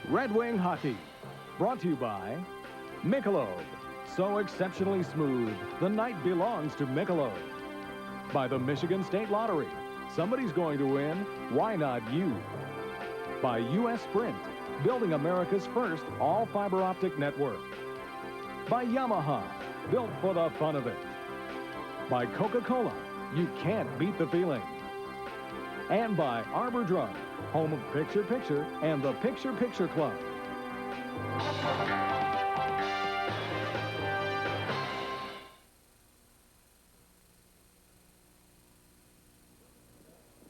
Red Wing Hockey, brought to you by Michelob. So exceptionally smooth, the night belongs to Michelob. By the Michigan State Lottery. Somebody's going to win, why not you? By U.S. Sprint, building America's first all-fiber optic network. By Yamaha, built for the fun of it. By Coca-Cola, you can't beat the feeling. And by Arbor Drug, home of Picture Picture and the Picture Picture Club.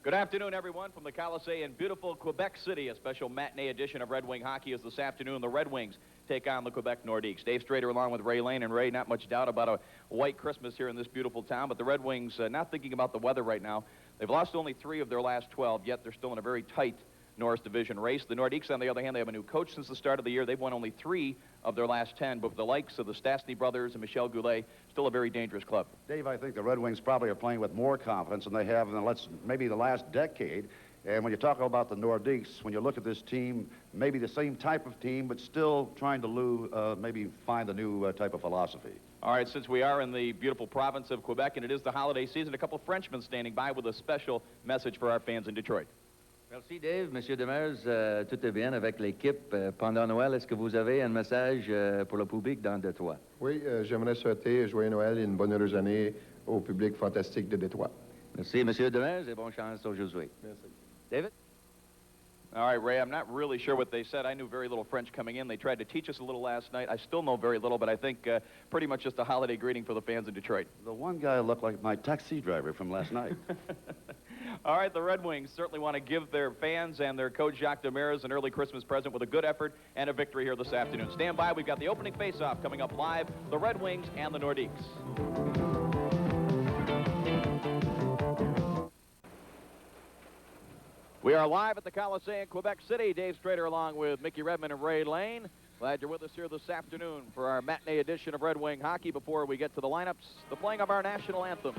Good afternoon, everyone, from the Colisée in beautiful Quebec City. A special matinee edition of Red Wing Hockey is this afternoon. The Red Wings take on the Quebec Nordiques. Dave Strader along with Ray Lane. And Ray, not much doubt about a white Christmas here in this beautiful town, but the Red Wings not thinking about the weather right now. They've lost only 3 of their last 12, yet they're still in a very tight Norris Division race. The Nordiques, on the other hand, they have a new coach since the start of the year. They've won only 3 of their last 10, but with the likes of the Stastny brothers and Michel Goulet, still a very dangerous club. Dave, I think the Red Wings probably are playing with more confidence than they have in maybe the last decade. And when you talk about the Nordiques, when you look at this team, maybe the same type of team, but still trying to maybe find a new type of philosophy. All right, since we are in the beautiful province of Quebec and it is the holiday season, a couple Frenchmen standing by with a special message for our fans in Detroit. Merci, Dave. Monsieur Demers, tout est bien avec l'équipe. Pendant Noël, est-ce que vous avez un message pour le public dans Détroit? Oui, j'aimerais souhaiter joyeux Noël et une bonne heureuse année au public fantastique de Détroit. Merci, Monsieur Demers, et bonne chance aujourd'hui. Merci. David? All right, Ray, I'm not really sure what they said. I knew very little French coming in. They tried to teach us a little last night. I still know very little, but I think pretty much just a holiday greeting for the fans in Detroit. The one guy looked like my taxi driver from last night. All right, the Red Wings certainly want to give their fans and their coach Jacques Demers an early Christmas present with a good effort and a victory here this afternoon. Stand by. We've got the opening face-off coming up live, the Red Wings and the Nordiques. We are live at the Colisée in Quebec City. Dave Strader along with Mickey Redmond and Ray Lane. Glad you're with us here this afternoon for our matinee edition of Red Wing Hockey. Before we get to the lineups, the playing of our national anthem.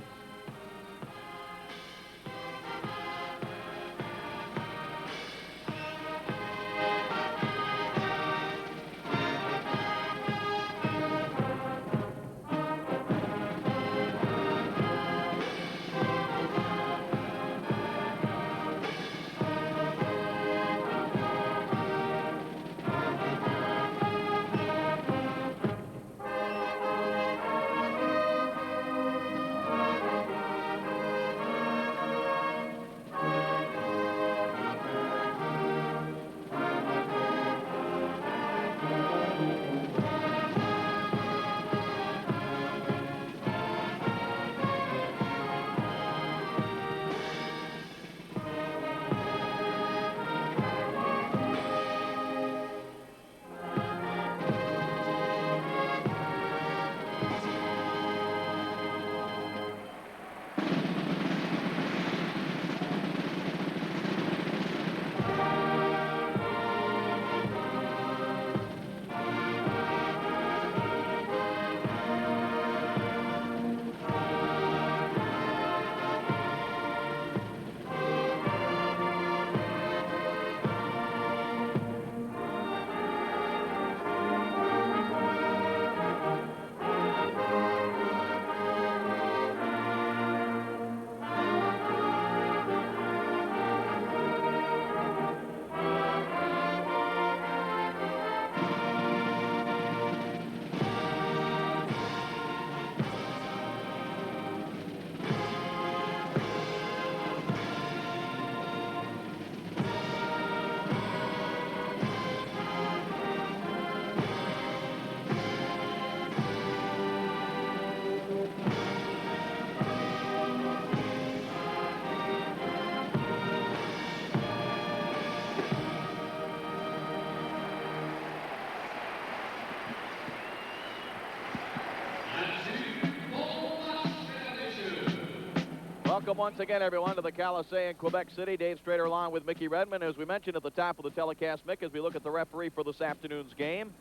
Welcome once again, everyone, to the Colisée in Quebec City. Dave Strader along with Mickey Redmond. As we mentioned at the top of the telecast, Mick, as we look at the referee for this afternoon's game,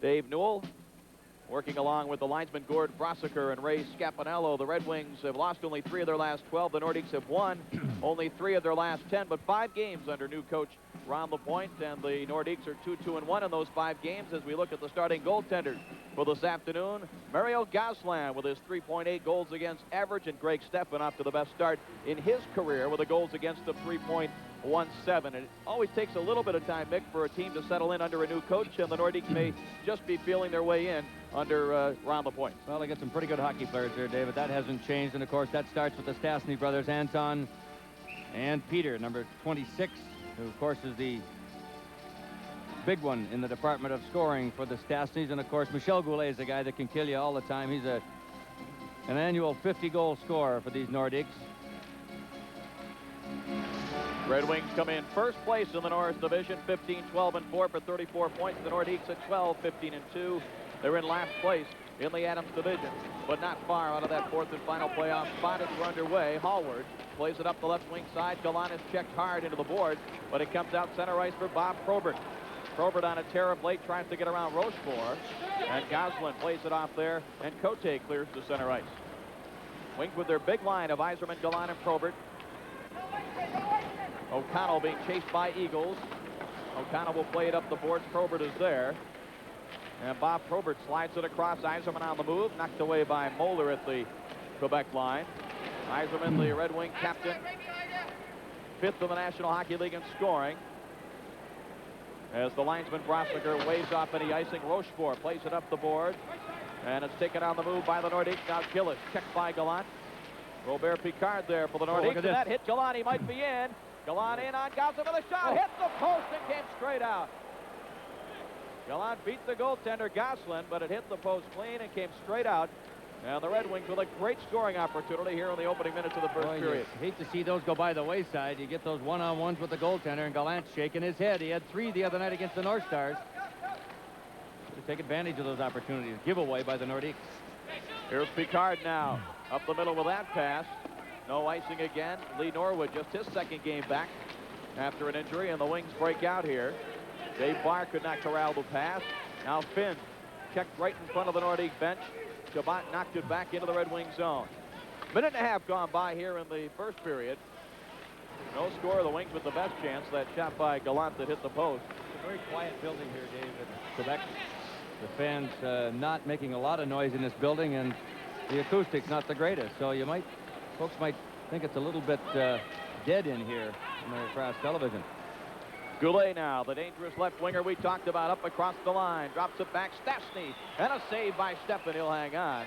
Dave Newell working along with the linesman Gord Brosiker and Ray Scapanello. The Red Wings have lost only 3 of their last 12. The Nordiques have won only 3 of their last 10, but 5 games under new coach round the point, and the Nordiques are 2-2-1 in those 5 games. As we look at the starting goaltenders for this afternoon, Mario Gosselin with his 3.8 goals against average, and Greg Steffen off to the best start in his career with a goals against of 3.17. And it always takes a little bit of time, Mick, for a team to settle in under a new coach, and the Nordiques may just be feeling their way in under round the point. Well, they got some pretty good hockey players here, David. That hasn't changed, and of course that starts with the Stastny brothers, Anton and Peter, number 26, who of course is the big one in the department of scoring for the Stastnys. And of course Michel Goulet is a guy that can kill you all the time. He's an annual 50-goal scorer for these Nordiques. Red Wings come in first place in the Norris Division, 15-12-4 for 34 points. The Nordiques at 12-15-2. They're in last place in the Adams Division, but not far out of that fourth and final playoff spot as we're underway. Hallward plays it up the left wing side. Gallant is checked hard into the boards, but it comes out center ice for Bob Probert. Probert on a tear of late tries to get around Rochefort, and Gosselin plays it off there, and Cote clears the center ice. Wings with their big line of Yzerman, Gallant, and Probert. O'Connell being chased by Eagles. O'Connell will play it up the boards. Probert is there. And Bob Probert slides it across. Yzerman on the move. Knocked away by Moeller at the Quebec line. Yzerman, the Red Wing captain. 5th in the National Hockey League in scoring. As the linesman Brosniker waves off any icing, Rochefort plays it up the board. And it's taken on the move by the Nordiques. Now Gillis, checked by Gallant. Robert Picard there for the Nordiques. And that hit Gallant. He might be in. Gallant in on Gosselin with a shot. Hit the post and came straight out. Gallant beat the goaltender Gosselin, but it hit the post clean and came straight out. And the Red Wings with a great scoring opportunity here in the opening minutes of the first period. You hate to see those go by the wayside. You get those one-on-ones with the goaltender, and Gallant's shaking his head. He had 3 the other night against the North Stars. To take advantage of those opportunities. Giveaway by the Nordiques. Here's Picard now. Up the middle with that pass. No icing again. Lee Norwood just his 2nd game back after an injury, and the Wings break out here. Dave Barr could not corral the pass. Now Finn checked right in front of the Nordique bench. Chabot knocked it back into the Red Wing zone. Minute and a half gone by here in the first period. No score. The Wings with the best chance. That shot by Gallant that hit the post. It's a very quiet building here, Dave, in Quebec. The fans not making a lot of noise in this building, and the acoustics not the greatest. So folks might think it's a little bit dead in here in the across television. Goulet now, the dangerous left winger we talked about, up across the line. Drops it back. Stastny, and a save by Steffen. He'll hang on.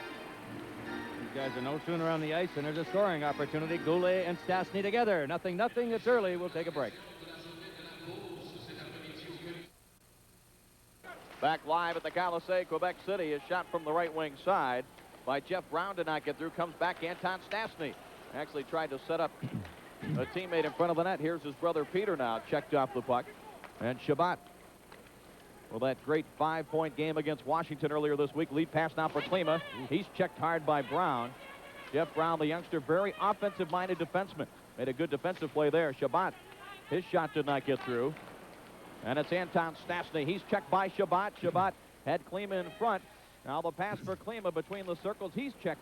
These guys are no sooner on the ice, and there's a scoring opportunity. Goulet and Stastny together. Nothing. It's early. We'll take a break. Back live at the Colisée, Quebec City. Is shot from the right wing side by Jeff Brown. Did not get through. Comes back Anton Stastny. Actually tried to set up a teammate in front of the net. Here's his brother Peter now, checked off the puck. And Chabot, well, that great 5-point game against Washington earlier this week. Lead pass now for Klima. He's checked hard by Brown. Jeff Brown, the youngster, very offensive-minded defenseman. Made a good defensive play there. Chabot, his shot did not get through. And it's Anton Stastny. He's checked by Chabot. Chabot had Klima in front. Now the pass for Klima between the circles. He's checked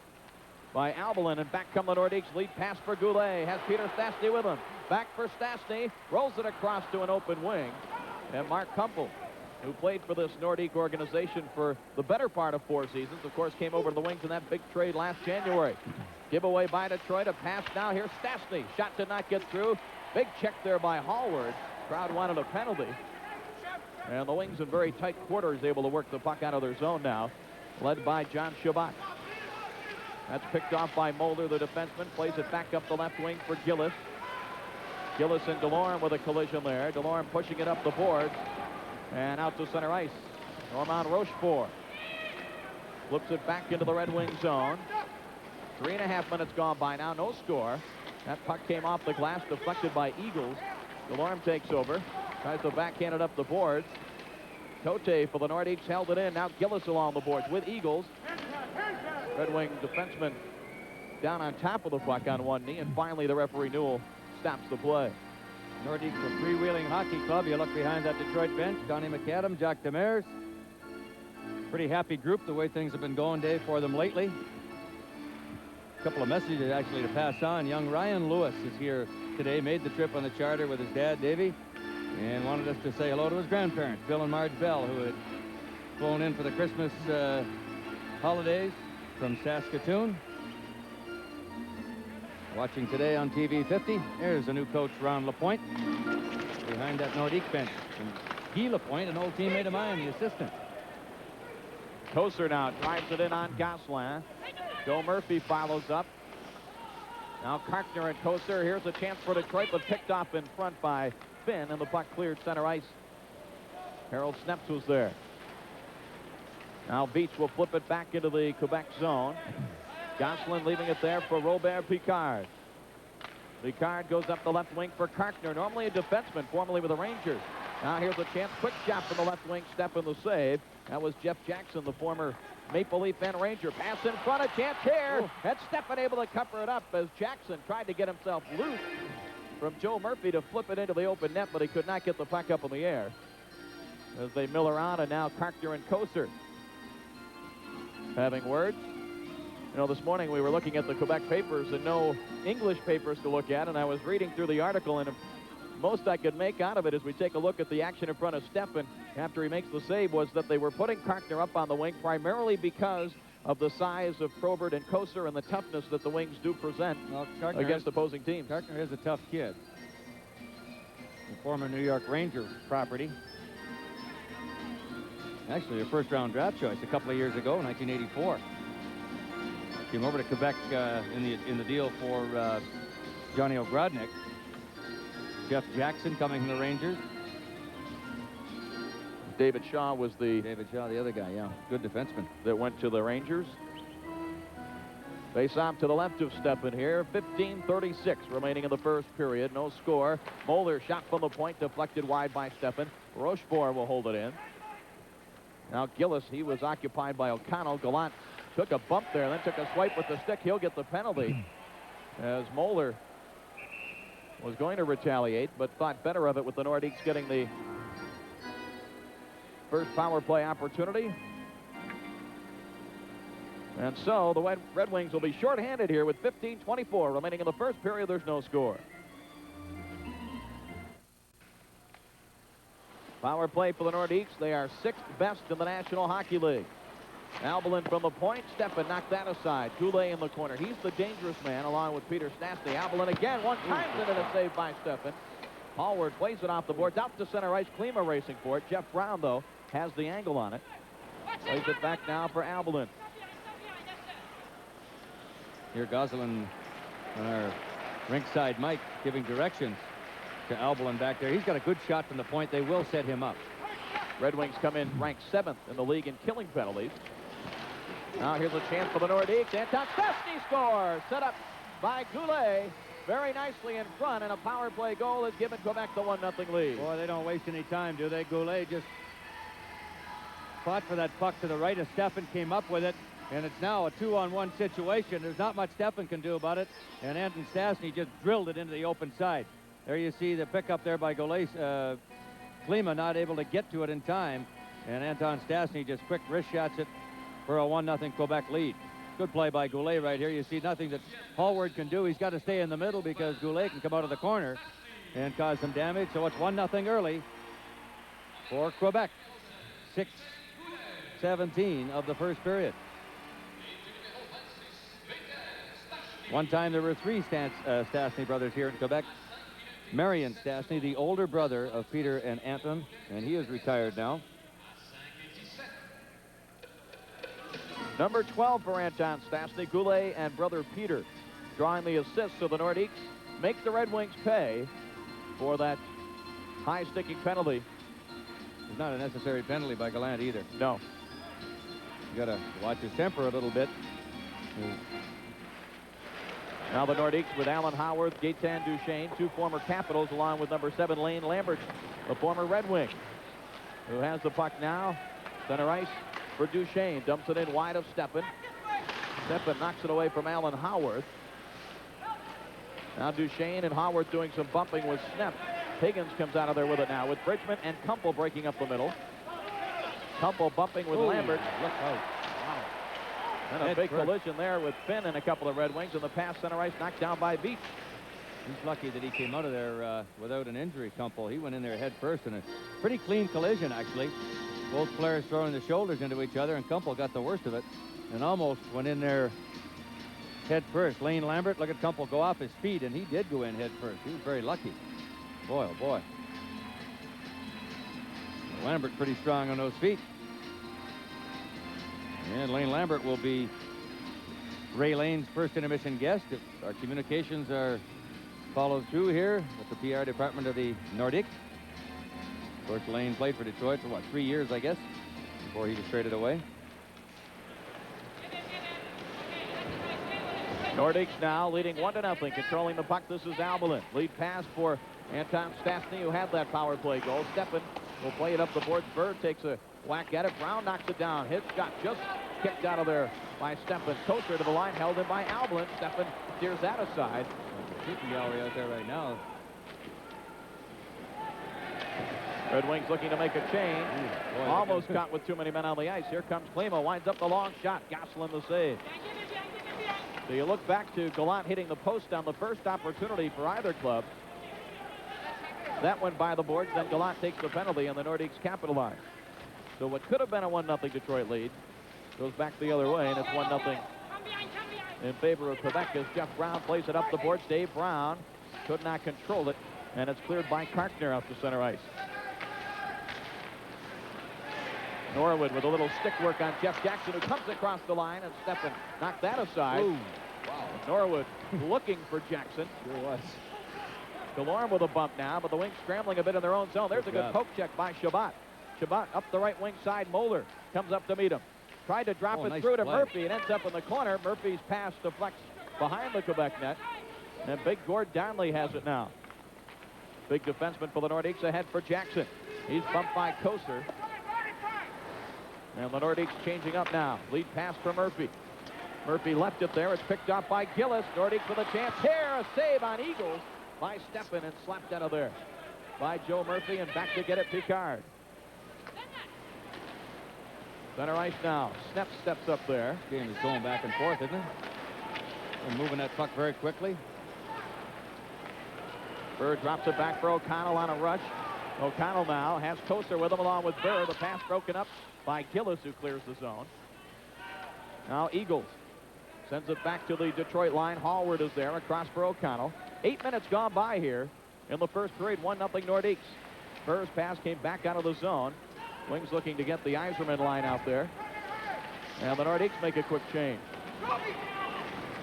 by Albelin, and back come the Nordiques. Lead pass for Goulet. Has Peter Stastny with him. Back for Stastny. Rolls it across to an open wing. And Mark Kumpel, who played for this Nordique organization for the better part of 4 seasons, of course, came over to the Wings in that big trade last January. Giveaway by Detroit. A pass now. Here's Stastny. Shot did not get through. Big check there by Hallward. Crowd wanted a penalty. And the Wings in very tight quarters able to work the puck out of their zone now, led by John Chabot. That's picked off by Mulder, the defenseman. Plays it back up the left wing for Gillis. Gillis and DeLorme with a collision there. DeLorme pushing it up the boards and out to center ice. Normand Rochefort flips it back into the Red Wing zone. 3.5 minutes gone by now. No score. That puck came off the glass, deflected by Eagles. DeLorme takes over. Tries to backhand it up the boards. Cote for the Nordiques held it in. Now Gillis along the boards with Eagles. Red Wing defenseman down on top of the puck on one knee, and finally the referee Newell stops the play. Nordiques, a freewheeling hockey club. You look behind that Detroit bench. Donnie McAdam, Jacques Demers. Pretty happy group the way things have been going, Dave, for them lately. A couple of messages actually to pass on. Young Ryan Lewis is here today. Made the trip on the charter with his dad, Davey. and wanted us to say hello to his grandparents, Bill and Marge Bell, who had flown in for the Christmas holidays from Saskatoon. Watching today on TV 50, there's a new coach, Ron LaPointe, behind that Nordique bench. And Guy LaPointe, an old teammate of mine, the assistant. Koser now drives it in on Gosselin. Joe Murphy follows up. Now Karkner and Koser. Here's a chance for Detroit, but picked off in front by Finn, and the puck cleared center ice. Harold Sneps was there. Now Beach will flip it back into the Quebec zone. Gosselin leaving it there for Robert Picard. Picard goes up the left wing for Karkner, normally a defenseman, formerly with the Rangers. Now here's a chance. Quick shot from the left wing, step in the save. That was Jeff Jackson, the former Maple Leaf and Ranger. Pass in front, a chance here. And Stepan able to cover it up as Jackson tried to get himself loose from Joe Murphy to flip it into the open net, but he could not get the puck up in the air. As they mill around, and now Karkner and Koser having words. You know, this morning we were looking at the Quebec papers and no English papers to look at, and I was reading through the article, and most I could make out of it as we take a look at the action in front of Stepan after he makes the save was that they were putting Karkner up on the wing primarily because of the size of Probert and Koser and the toughness that the wings do present against opposing teams. Karkner is a tough kid. The former New York Ranger property. Actually, a first-round draft choice a couple of years ago, 1984. Came over to Quebec in the deal for Johnny Ogrodnik. Jeff Jackson coming from the Rangers. David Shaw was the other guy, yeah. Good defenseman. That went to the Rangers. Face off to the left of Stepan here. 15:36 remaining in the first period. No score. Moeller shot from the point, deflected wide by Stepan. Rochefort will hold it in. Now Gillis, he was occupied by O'Connell. Gallant took a bump there, then took a swipe with the stick. He'll get the penalty as Moeller was going to retaliate, but thought better of it with the Nordiques getting the first power play opportunity. And so the Red Wings will be shorthanded here with 15:24 remaining in the first period. There's no score. Power play for the Nordiques. They are 6th best in the National Hockey League. Albelin from the point. Stepan knocked that aside. Goulet in the corner. He's the dangerous man along with Peter Stastny. Albelin again. One times it and a save by Stepan. Hallward plays it off the boards. Out to center ice. Klima racing for it. Jeff Brown, though, has the angle on it. Plays it back now for Albelin. Here Gosselin on our rinkside mic giving directions to Albelin back there. He's got a good shot from the point. They will set him up. Red Wings come in ranked 7th in the league in killing penalties. Now here's a chance for the Nordiques. Anton Stastny scores. Set up by Goulet. Very nicely in front, and a power play goal has given Quebec the 1-0 lead. Boy, they don't waste any time, do they? Goulet just fought for that puck to the right of Stepan, came up with it, and it's now a 2-on-1 situation. There's not much Stepan can do about it, and Anton Stastny just drilled it into the open side. There you see the pickup there by Goulet. Klima not able to get to it in time, and Anton Stastny just quick wrist shots it for a 1-0 Quebec lead. Good play by Goulet right here. You see nothing that Hallward can do. He's got to stay in the middle because Goulet can come out of the corner and cause some damage. So it's 1-0 early for Quebec. 6:17 of the first period. One time there were 3 Stastny brothers here in Quebec. Marion Stastny, the older brother of Peter and Anton, and he is retired now. Number 12 for Anton Stastny, Goulet and brother Peter drawing the assist, so the Nordiques make the Red Wings pay for that high-sticking penalty. It's not a necessary penalty by Gallant either. No. You got to watch his temper a little bit. Now the Nordiques with Alan Howard, Gaetan Duchesne, 2 former Capitals, along with number 7 Lane Lambert, the former Red Wing, who has the puck now. Center ice for Duchesne. Dumps it in wide of Stepan. Stepan knocks it away from Alan Howard. Now Duchesne and Howard doing some bumping with Snep. Higgins comes out of there with it now with Bridgman and Kumpel breaking up the middle. Kumpel bumping with Lambert. Look out. And a big collision there with Finn and a couple of Red Wings, and the pass center ice knocked down by Beach. He's lucky that he came out of there without an injury, Kumpel. He went in there head first in a pretty clean collision, actually. Both players throwing the shoulders into each other, and Kumpel got the worst of it and almost went in there head first. Lane Lambert, look at Kumpel go off his feet, and he did go in head first. He was very lucky. Boy, oh boy. Lambert pretty strong on those feet. And Lane Lambert will be Ray Lane's first intermission guest if our communications are followed through here with the PR department of the Nordic. Of course, Lane played for Detroit for, what, 3 years, I guess, before he was traded away. Nordiques now leading 1-0, controlling the puck. This is Albelin. Lead pass for Anton Stastny, who had that power play goal. Steppen will play it up the boards. Bird takes a whack at it. Brown knocks it down. His shot just kicked out of there by Steppen. Closer to the line, held in by Albelin. Steppen steers that aside. Shooting gallery out there right now. Red Wings looking to make a change. Boy, Almost caught with too many men on the ice. Here comes Klima. Winds up the long shot. Gosselin the save. So you look back to Gallant hitting the post on the first opportunity for either club. That went by the boards. Then Gallant takes the penalty, and the Nordiques capitalize. So what could have been a 1-0 Detroit lead goes back the other way, and it's 1-0 in favor of Quebec as Jeff Brown plays it up the boards. Dave Brown could not control it, and it's cleared by Karkner out to center ice. Norwood with a little stick work on Jeff Jackson, who comes across the line, and Steppen knocked that aside. Ooh. Wow. Norwood looking for Jackson. Sure was. Delorme with a bump now, but the Wings scrambling a bit in their own zone. There's a good poke check by Shabbat. Shabbat up the right wing side. Moeller comes up to meet him. Tried to drop it nice through to play. Murphy. It ends up in the corner. Murphy's pass deflects behind the Quebec net. And big Gord Darnley has it now. Big defenseman for the Nordiques ahead for Jackson. He's bumped by Koser. And the Nordiques changing up now. Lead pass for Murphy. Murphy left it there. It's picked up by Gillis. Nordiques with a chance here. A save on Eagles by Steppen and slapped out of there by Joe Murphy, and back to get it Picard. Center ice now. Snep steps up there. Game is going back and forth, isn't it? They're moving that puck very quickly. Bird drops it back for O'Connell on a rush. O'Connell now has Koser with him along with Bird. The pass broken up by Gillis, who clears the zone. Now Eagles sends it back to the Detroit line. Hallward is there across for O'Connell. 8 minutes gone by here in the first period. 1-0 Nordiques. Bird's pass came back out of the zone. Wings looking to get the Yzerman line out there. And the Nordiques make a quick change.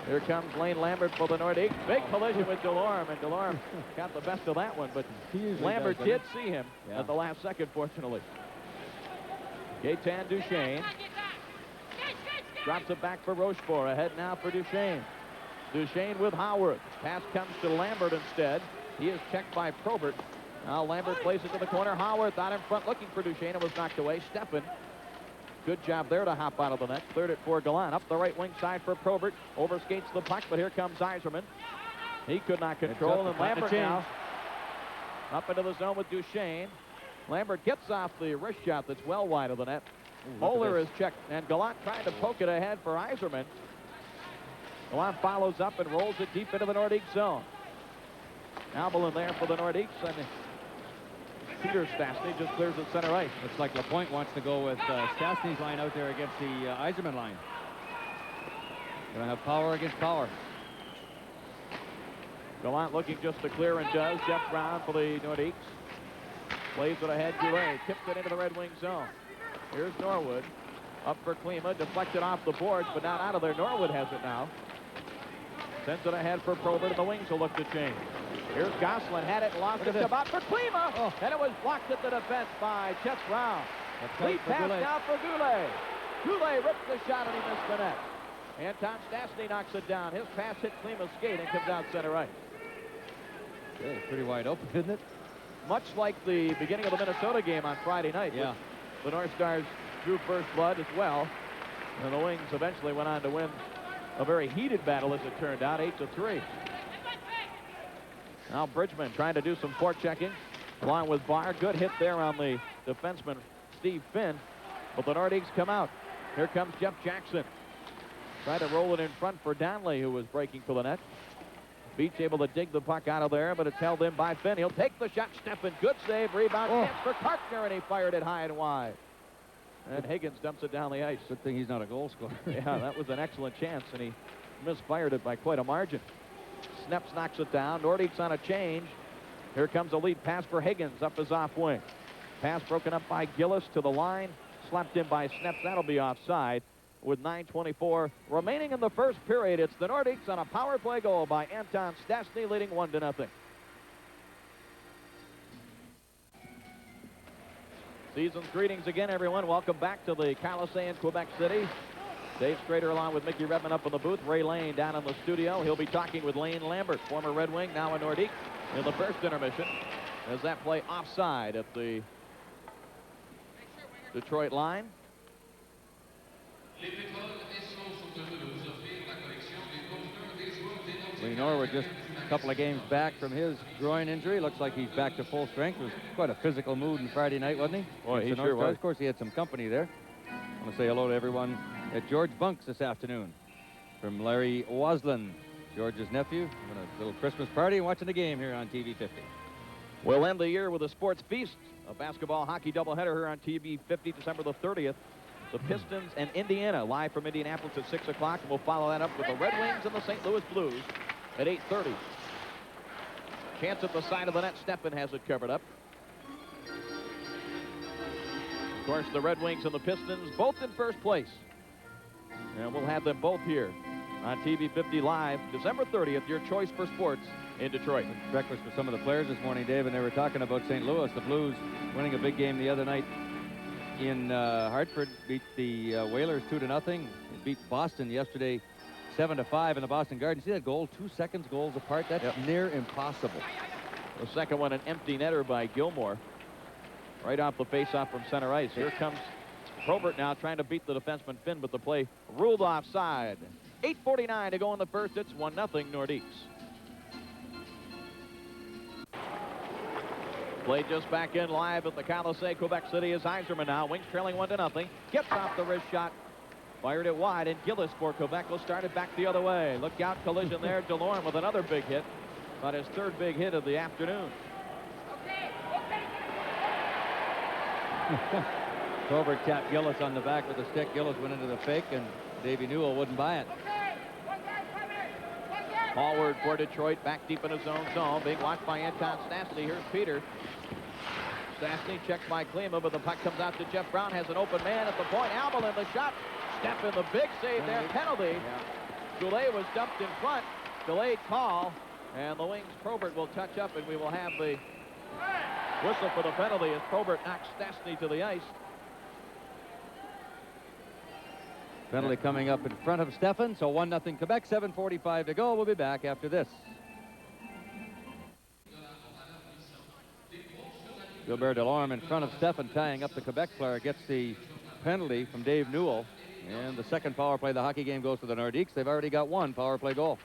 Here comes Lane Lambert for the Nordiques. Big collision with Delorme, and Delorme got the best of that one, but Lambert did see him at the last second, fortunately. Gaetan Duchesne drops it back for Rochefort. Ahead now for Duchesne. Duchesne with Howard. Pass comes to Lambert instead. He is checked by Probert. Now Lambert plays it to the corner. Howard out in front looking for Duchesne. It was knocked away. Steppen. Good job there to hop out of the net. Cleared it for Gallant. Up the right wing side for Probert. Overskates the puck, but here comes Yzerman. He could not control, and Lambert now up into the zone with Duchesne. Lambert gets off the wrist shot that's well wide of the net. Moeller is checked, and Gallant trying to poke it ahead for Yzerman. Gallant follows up and rolls it deep into the Nordique zone. Albelin there for the Nordiques, and Peter Stastny just clears the center ice. Looks like Lapointe wants to go with Stastny's line out there against the Yzerman line. Going to have power against power. Gallant looking just to clear, and does. Jeff Brown for the Nordiques. Plays it ahead, Goulet. Tips it into the Red Wing zone. Here's Norwood. Up for Klima. Deflected off the boards, but not out of there. Norwood has it now. Sends it ahead for Probert, and the Wings will look to change. Here's Gosselin. Had it and lost it. About for Klima. Oh. And it was blocked at the defense by Jeff Brown. Lead pass now for Goulet. Goulet rips the shot, and he missed the net. Anton Stastny knocks it down. His pass hit Klima's skate and comes out center ice. Yeah, pretty wide open, isn't it? Much like the beginning of the Minnesota game on Friday night. Yeah. The North Stars drew first blood as well. And the Wings eventually went on to win a very heated battle, as it turned out, 8-3. Now Bridgman trying to do some forechecking along with Barr. Good hit there on the defenseman, Steve Finn. But the Nordiques come out. Here comes Jeff Jackson. Trying to roll it in front for Donley, who was breaking for the net. Beach able to dig the puck out of there, but it's held in by Finn. He'll take the shot. Steffen, good save. Rebound chance for Karkner, and he fired it high and wide. And Higgins dumps it down the ice. Good thing he's not a goal scorer. Yeah, that was an excellent chance, and he misfired it by quite a margin. Sneps knocks it down. Nordique's on a change. Here comes a lead pass for Higgins up his off wing. Pass broken up by Gillis to the line. Slapped in by Sneps. That'll be offside. With 9:24 remaining in the first period, it's the Nordiques on a power play goal by Anton Stastny, leading 1-0. Season's greetings again, everyone. Welcome back to the Colisée in Quebec City. Dave Strader along with Mickey Redman up in the booth. Ray Lane down in the studio. He'll be talking with Lane Lambert, former Red Wing, now a Nordique, in the first intermission. As that play offside at the Detroit line. Lee Norwood just a couple of games back from his groin injury. Looks like he's back to full strength. It was quite a physical mood on Friday night, wasn't he? Boy, he sure was. Of course, he had some company there. I want to say hello to everyone at George Bunk's this afternoon. From Larry Waslin, George's nephew, having a little Christmas party and watching the game here on TV 50. We'll end the year with a sports feast, a basketball-hockey doubleheader here on TV 50, December the 30th. The Pistons and Indiana live from Indianapolis at 6 o'clock, and we'll follow that up with the Red Wings and the St. Louis Blues at 8:30. Chance at the side of the net. Steffen has it covered up. Of course, the Red Wings and the Pistons both in first place. And we'll have them both here on TV 50 live, December 30th, your choice for sports in Detroit. Breakfast with some of the players this morning, Dave, and they were talking about St. Louis. The Blues winning a big game the other night in Hartford, beat the Whalers 2-0. They beat Boston yesterday 7-5 in the Boston Garden. See that goal? 2 seconds goals apart? That's near impossible. The second one, an empty netter by Gilmore. Right off the face-off from center ice. Here comes Probert now trying to beat the defenseman Finn, but the play ruled offside. 8:49 to go in the first. It's 1-0 Nordiques. Played just back in live at the Colisée, Quebec City, is Yzerman now. Wings trailing 1-0. Gets off the wrist shot. Fired it wide, and Gillis for Quebec will start it back the other way. Look out, collision there. DeLorme with another big hit. About his third big hit of the afternoon. Probert tapped Gillis on the back with a stick. Gillis went into the fake, and Davey Newell wouldn't buy it. Forward for Detroit, back deep in his own zone. Big watch by Anton Stastny. Here's Peter. Stastny checked by Klima, but the puck comes out to Jeff Brown. Has an open man at the point. Albel in the shot. Steffen, the big save there. Penalty. Goulet was dumped in front. Delayed call. And the Wings Probert will touch up, and we will have the whistle for the penalty as Probert knocks Stastny to the ice. Penalty coming up in front of Steffen, so 1-0 Quebec, 7:45 to go. We'll be back after this. Gilbert Delorme in front of Steffen, tying up the Quebec player, gets the penalty from Dave Newell. And the second power play of the hockey game goes to the Nordiques. They've already got one power play goal.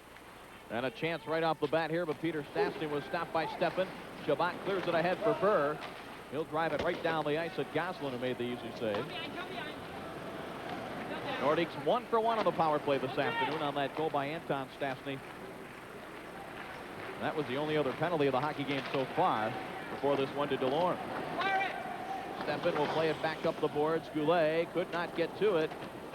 And a chance right off the bat here, but Peter Stastny was stopped by Steffen. Chabot clears it ahead for Burr. He'll drive it right down the ice at Goslin, who made the easy save. Nordiques 1 for 1 on the power play this afternoon on that goal by Anton Stastny. That was the only other penalty of the hockey game so far before this one to DeLorme. Steffen will play it back up the boards. Goulet could not get to it.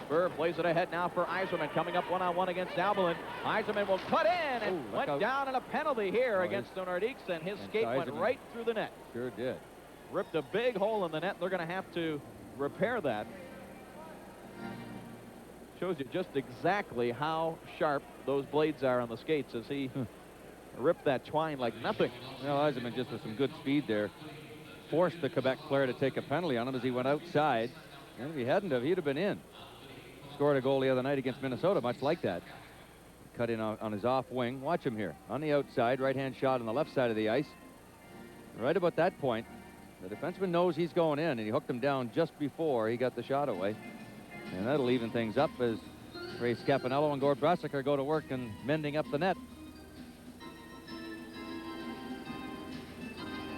Burr plays it ahead now for Yzerman, coming up one-on-one against Albelin. Yzerman will cut in and went down in a penalty here against the Nordiques, and his skate went right through the net. Sure did. Ripped a big hole in the net. They're going to have to repair that. Shows you just exactly how sharp those blades are on the skates as he ripped that twine like nothing. Well, Yzerman just with some good speed there forced the Quebec player to take a penalty on him as he went outside. And if he hadn't have, he'd have been in. Scored a goal the other night against Minnesota, much like that. Cut in on his off wing. Watch him here. On the outside, right-hand shot on the left side of the ice. Right about that point, the defenseman knows he's going in, and he hooked him down just before he got the shot away. And that'll even things up as Ray Scapanello and Gord Brasiker go to work and mending up the net.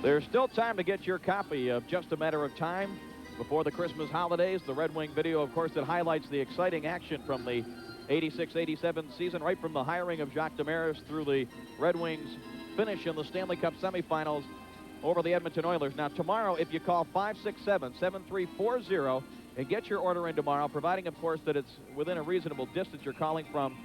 There's still time to get your copy of Just a Matter of Time before the Christmas holidays. The Red Wing video, of course, that highlights the exciting action from the 86-87 season, right from the hiring of Jacques Demers through the Red Wings finish in the Stanley Cup semifinals over the Edmonton Oilers. Now, tomorrow, if you call 567-7340 and get your order in tomorrow, providing, of course, that it's within a reasonable distance you're calling from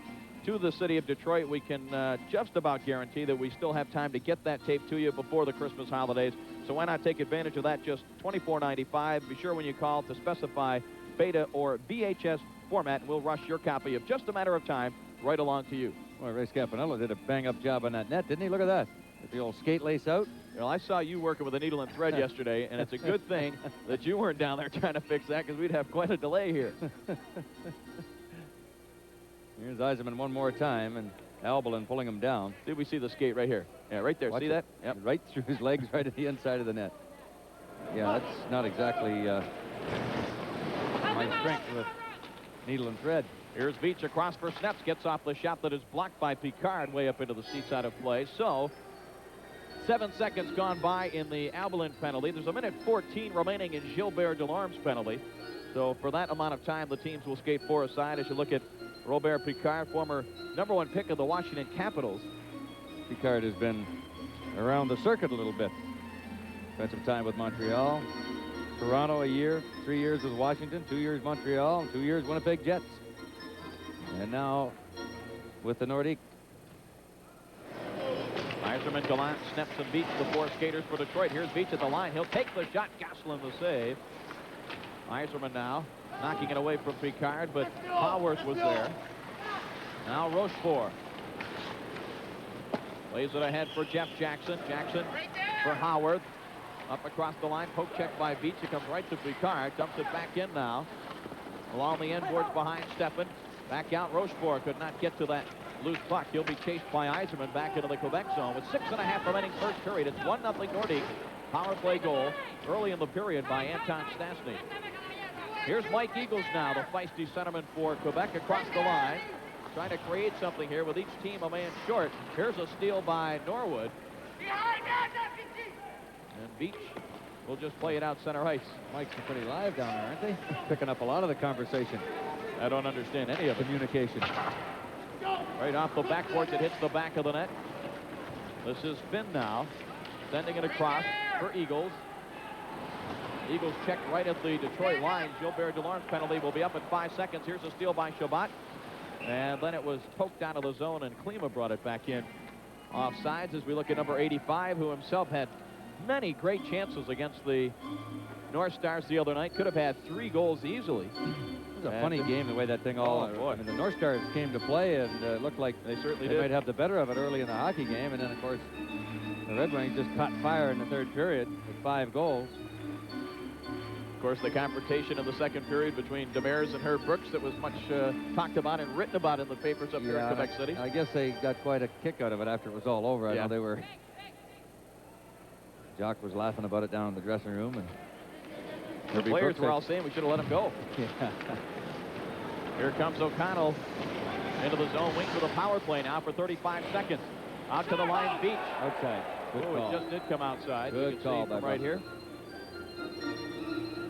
to the city of Detroit, we can just about guarantee that we still have time to get that tape to you before the Christmas holidays. So why not take advantage of that? Just $24.95. Be sure when you call to specify beta or VHS format, and we'll rush your copy of Just a Matter of Time right along to you. Well, Ray Scapanello did a bang-up job on that net, didn't he? Look at that. With the old skate lace out. Well, I saw you working with a needle and thread yesterday, and it's a good thing that you weren't down there trying to fix that, because we'd have quite a delay here. Here's Yzerman one more time, and Albelin pulling him down. Did we see the skate right here? Yeah, right there. Watch see it. that? Yep. Right through his legs, right at the inside of the net. Yeah, that's not exactly my strength with needle and thread. Here's Veach across for Snaps, gets off the shot that is blocked by Picard way up into the seat side of play. So 7 seconds gone by in the Albelin penalty. There's a minute 14 remaining in Gilbert Delorme's penalty. So for that amount of time, the teams will skate four aside. As you look at Robert Picard, former #1 pick of the Washington Capitals. Picard has been around the circuit a little bit. Spent some time with Montreal, Toronto a year, 3 years with Washington, 2 years Montreal, 2 years Winnipeg Jets. And now with the Nordique. Yzerman, Gallant, Snaps, and Veach, the four skaters for Detroit. Here's Veach at the line. He'll take the shot. Goslin the save. Yzerman now knocking it away from Picard, but Haworth was there. Now Rochefort lays it ahead for Jeff Jackson. Jackson for Haworth. Up across the line, poke check by Veach. It comes right to Picard. Dumps it back in now. Along the end boards behind Steffen. Back out, Rochefort could not get to that loose puck. He'll be chased by Yzerman back into the Quebec zone. With 6.5 remaining first period, it's 1-0 Nordique. Power play goal early in the period by Anton Stastny. Here's Mike Eagles now, the feisty centerman for Quebec across the line. Trying to create something here with each team a man short. Here's a steal by Norwood. And Veach will just play it out center ice. Mike's pretty live down there, aren't they? Picking up a lot of the conversation. I don't understand any of it. Communication. Right off the backboards, it hits the back of the net. This is Finn now, sending it across for Eagles. Eagles checked right at the Detroit line. Gilbert Delorme's penalty will be up in 5 seconds. Here's a steal by Chabot. And then it was poked out of the zone, and Klima brought it back in. Offsides as we look at number 85, who himself had many great chances against the North Stars the other night. Could have had 3 goals easily. It was a funny game, the way that thing all... I mean, the North Stars came to play, and looked like they certainly they did. might have the better of it early in the hockey game. And then, of course, the Red Wings just caught fire in the third period with 5 goals. Of course, the confrontation in the second period between Demers and Herb Brooks that was much talked about and written about in the papers up here in Quebec City. I guess they got quite a kick out of it after it was all over. I know they were... Jock was laughing about it down in the dressing room. And the players were all saying we should have let him go. Yeah. Here comes O'Connell into the zone wing for the power play now for 35 seconds. Out to the line, Veach. Outside. Good call. It just did come outside. Good call from right here.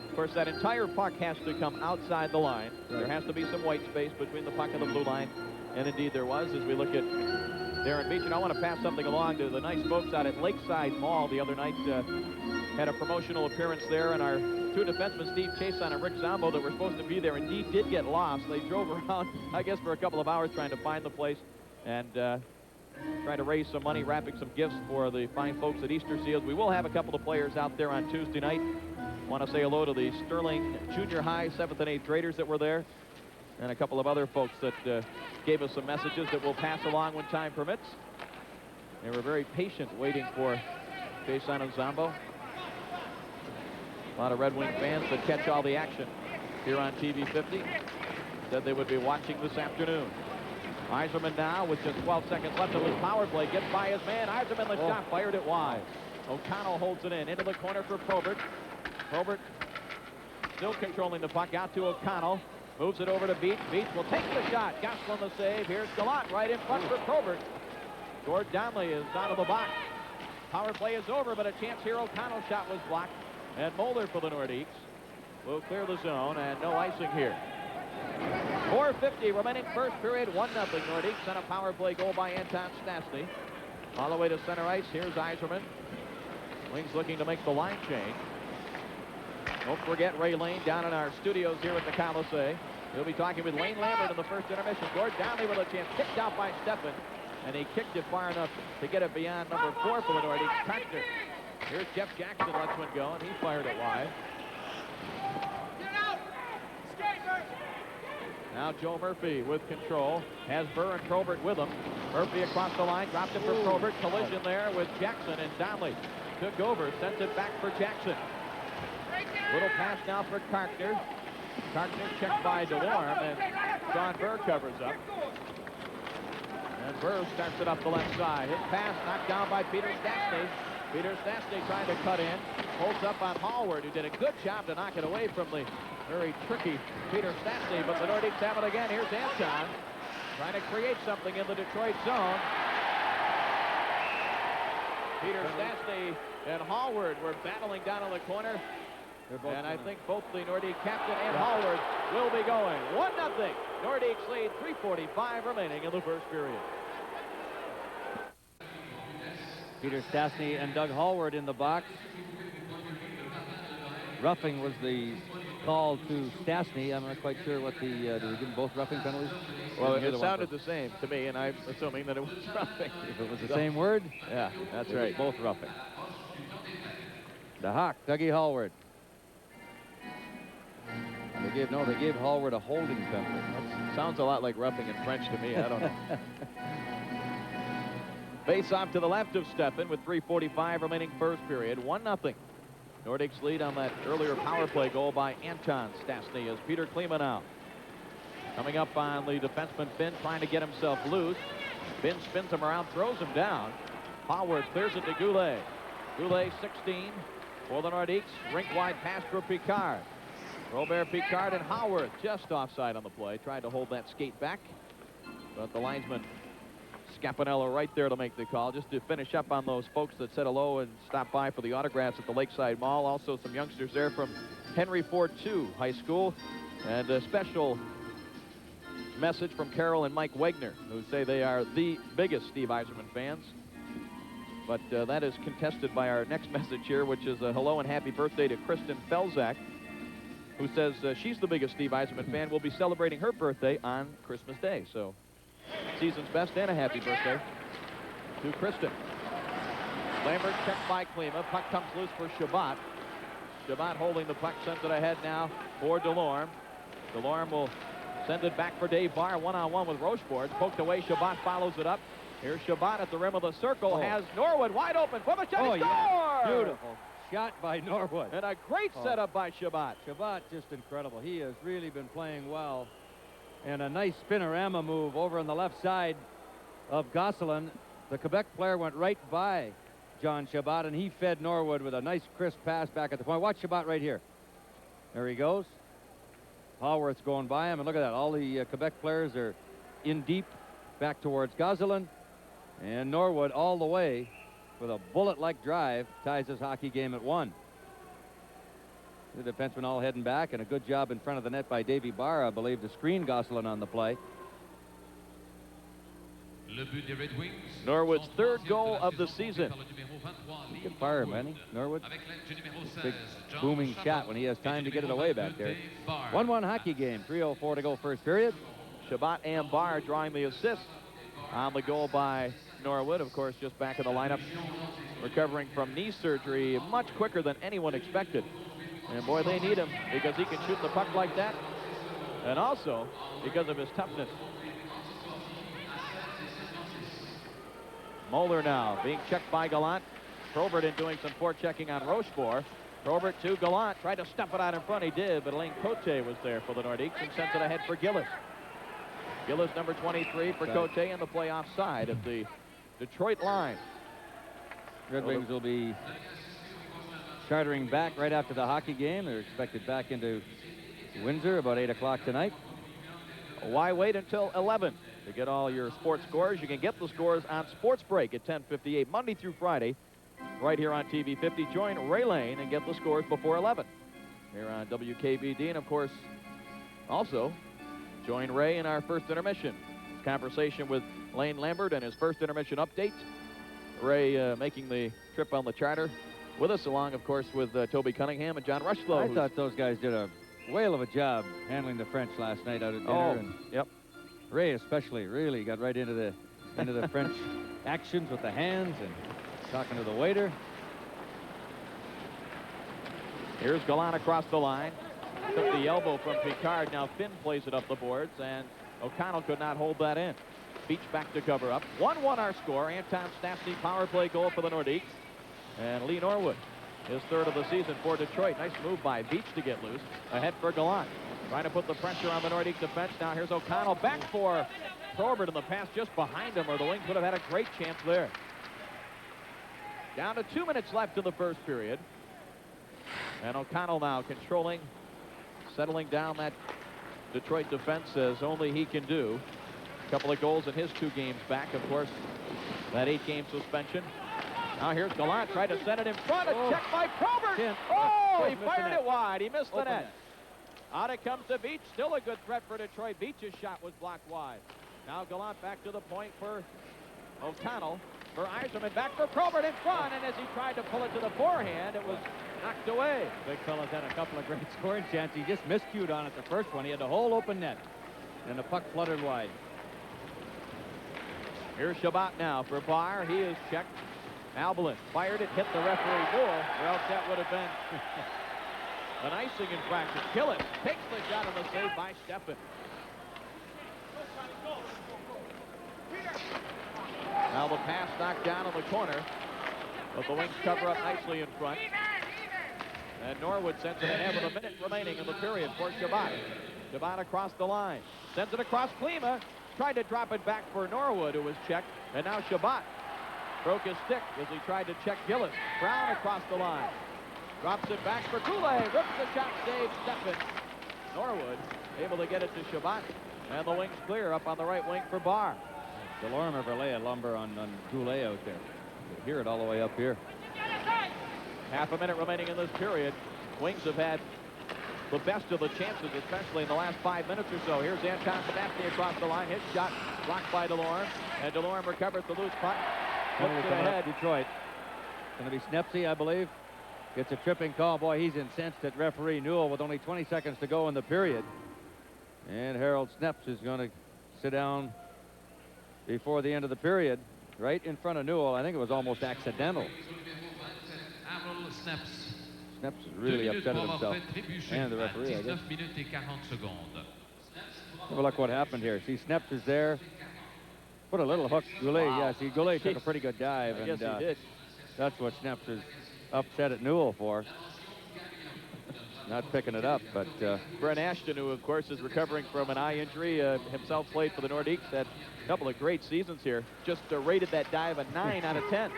Of course, that entire puck has to come outside the line. Right. There has to be some white space between the puck and the blue line. And indeed there was as we look at Darren Veach. And I want to pass something along to the nice folks out at Lakeside Mall the other night. Had a promotional appearance there, and our 2 defensemen, Steve Chason and Rick Zombo, that were supposed to be there indeed did get lost. They drove around, I guess, for a couple of hours trying to find the place and trying to raise some money, wrapping some gifts for the fine folks at Easter Seals. We will have a couple of players out there on Tuesday night. Want to say hello to the Sterling Junior High 7th and 8th graders that were there, and a couple of other folks that gave us some messages that we'll pass along when time permits. They were very patient waiting for Chason and Zombo. A lot of Red Wing fans that catch all the action here on TV 50 said they would be watching this afternoon. Yzerman now with just 12 seconds left of his power play gets by his man. Yzerman, the shot fired it wide. O'Connell holds it in into the corner for Probert. Probert still controlling the puck out to O'Connell. Moves it over to Veach. Veach will take the shot. Goslin the save. Here's Gallant right in front for Probert. Gord Donnelly is out of the box. Power play is over, but a chance here. O'Connell's shot was blocked. And Moeller for the Nordiques will clear the zone, and no icing here. 4:50 remaining first period, 1-0 Nordiques on a power play goal by Anton Stastny. All the way to center ice, here's Yzerman. Wings looking to make the line change. Don't forget Ray Lane down in our studios here at the Coliseum. He'll be talking with Wayne Lambert in the first intermission. Gord Donnelly with a chance, kicked out by Steffen, and he kicked it far enough to get it beyond number 4 for the Nordiques, Carter. Here's Jeff Jackson, lets one go, and he fired it wide. Now Joe Murphy with control. Has Burr and Probert with him. Murphy across the line, dropped it for Probert. Collision there with Jackson, and Donnelly took over, sent it back for Jackson. Little pass now for Carter. Carter checked by DeLorme, and Sean Burr covers up. And Burr starts it up the left side. His pass knocked down by Peter Stastny. Peter Stastny trying to cut in. Holds up on Hallward, who did a good job to knock it away from the very tricky Peter Stastny, but the Nordiques have it again. Here's Anton trying to create something in the Detroit zone. Peter Stastny and Hallward were battling down in the corner. And I think both the Nordique captain and Hallward will be going. 1-0. Nordiques lead, 3:45 remaining in the first period. Peter Stastny and Doug Hallward in the box. Roughing was the call to Stastny. I'm not quite sure what the, did we give them both roughing penalties? Well, it sounded the same to me, and I'm assuming that it was roughing. If it was the same word? Yeah, that's it right. was both roughing. The Hawk, Dougie Hallward. They gave Hallward a holding penalty. That sounds a lot like roughing in French to me. I don't know. Face off to the left of Steffen with 3:45 remaining first period. 1-0. Nordiques lead on that earlier power play goal by Anton Stastny as Peter Klima now coming up on the defenseman Finn, trying to get himself loose. Finn spins him around, throws him down. Hallward clears it to Goulet. Goulet 16 for the Nordiques. Rink-wide pass for Picard. Robert Picard and Hallward just offside on the play. Tried to hold that skate back, but the linesman Scapinello right there to make the call. Just to finish up on those folks that said hello and stopped by for the autographs at the Lakeside Mall. Also some youngsters there from Henry Ford II High School. And a special message from Carol and Mike Wegner, who say they are the biggest Steve Yzerman fans. But that is contested by our next message here, which is a hello and happy birthday to Kristen Felzak, who says she's the biggest Steve Yzerman fan. Will be celebrating her birthday on Christmas Day. So season's best and a happy birthday to Kristen. Lambert checked by Klima. Puck comes loose for Shabbat. Shabbat holding the puck, sends it ahead now for DeLorme. DeLorme will send it back for Dave Barr. One-on-one with Rochefort. Poked away. Shabbat follows it up. Here's Shabbat at the rim of the circle. Has Norwood wide open for the shot. He scores! Yeah. Beautiful shot by Norwood. And a great setup by Shabbat. Shabbat just incredible. He has really been playing well. And a nice spinorama move over on the left side of Gosselin. The Quebec player went right by John Shabbat, and he fed Norwood with a nice crisp pass back at the point. Watch Shabbat right here. There he goes. Hallworth's going by him, and look at that. All the Quebec players are in deep back towards Gosselin. And Norwood all the way with a bullet-like drive ties this hockey game at 1. The defenseman all heading back, and a good job in front of the net by Davy Barr, I believe, to screen Gosselin on the play. Norwood's third goal of the season. He can fire him, man. Norwood. Big booming shot when he has time to get it away back there. 1-1 hockey game. 3:04 to go first period. Shabbat and Barr drawing the assist on the goal by Norwood. Of course, just back in the lineup, recovering from knee surgery much quicker than anyone expected. And boy, they need him because he can shoot the puck like that, and also because of his toughness. Moeller now being checked by Gallant. Probert in doing some forechecking on Rochefort. Probert to Gallant, tried to stuff it out in front. He did, but Alain Cote was there for the Nordiques and sends it ahead for Gillis. Gillis, number 23 for Cote, in the playoff side of the Detroit line. Red Wings will be chartering back right after the hockey game. They're expected back into Windsor about 8 o'clock tonight. Why wait until 11 to get all your sports scores? You can get the scores on Sports Break at 10:58 Monday through Friday right here on TV 50. Join Ray Lane and get the scores before 11 here on WKBD. And of course, also join Ray in our first intermission. Conversation with Lane Lambert and his first intermission update. Ray making the trip on the charter with us, along, of course, with Toby Cunningham and John Rushlow. I thought those guys did a whale of a job handling the French last night out at dinner. Oh, and yep. Ray especially really got right into the French actions with the hands and talking to the waiter. Here's Gallant across the line. Took the elbow from Picard. Now Finn plays it up the boards, and O'Connell could not hold that in. Beach back to cover up. 1-1 our score. Anton Stastny power play goal for the Nordiques. And Lee Norwood, his third of the season for Detroit. Nice move by Beach to get loose. Ahead for Gallant. Trying to put the pressure on the Nordique defense. Now here's O'Connell back for Probert, in the pass just behind him, or the Wings would have had a great chance there. Down to 2 minutes left in the first period. And O'Connell now controlling, settling down that Detroit defense as only he can do. A couple of goals in his 2 games back, of course, that 8-game suspension. Now here's Gallant, tried to send it in front. A check by Probert. Oh, he fired it wide. He missed the net. Out it comes to Beach. Still a good threat for Detroit. Beach's shot was blocked wide. Now Gallant back to the point for O'Connell. For Yzerman, back for Probert in front, and as he tried to pull it to the forehand, it was knocked away. Big fella's had a couple of great scoring chances. He just miscued on it the first one. He had the whole open net, and the puck fluttered wide. Here's Shabbat now for Barr. He is checked. Albelin fired it, hit the referee Moore, or else that would have been an icing infraction. Gillis takes the shot on the save by Steffen. Now the pass knocked down on the corner, but the Wings cover up nicely in front. And Norwood sends it ahead with a minute remaining in the period for Shabbat. Shabbat across the line. Sends it across Klima. Tried to drop it back for Norwood, who was checked. And now Shabbat broke his stick as he tried to check Gillis. Brown across the line. Drops it back for Goulet. Rips the shot, save Steffen. Norwood able to get it to Shabbat. And the Wings clear up on the right wing for Barr. DeLorme ever lay a lumber on Goulet out there. You can hear it all the way up here. Half a minute remaining in this period. Wings have had the best of the chances, especially in the last 5 minutes or so. Here's Anton Stastny across the line. His shot blocked by DeLorme. And DeLorme recovers the loose puck. Puts it ahead. Detroit. Going to be Snepsy, I believe. Gets a tripping call. Boy, he's incensed at referee Newell with only 20 seconds to go in the period. And Harold Sneps is going to sit down before the end of the period, right in front of Newell. I think it was almost accidental. Sneps is really upset at himself and the referee, I guess. Have a look what happened here. See, Sneps is there. Put a little hook. Goulet, Wow. yeah, see, Goulet took a pretty good dive. I guess he did. That's what Sneps is upset at Newell for. Not picking it up, but... Brent Ashton, who, of course, is recovering from an eye injury, himself played for the Nordiques, had a couple of great seasons here. Just rated that dive a 9 out of 10.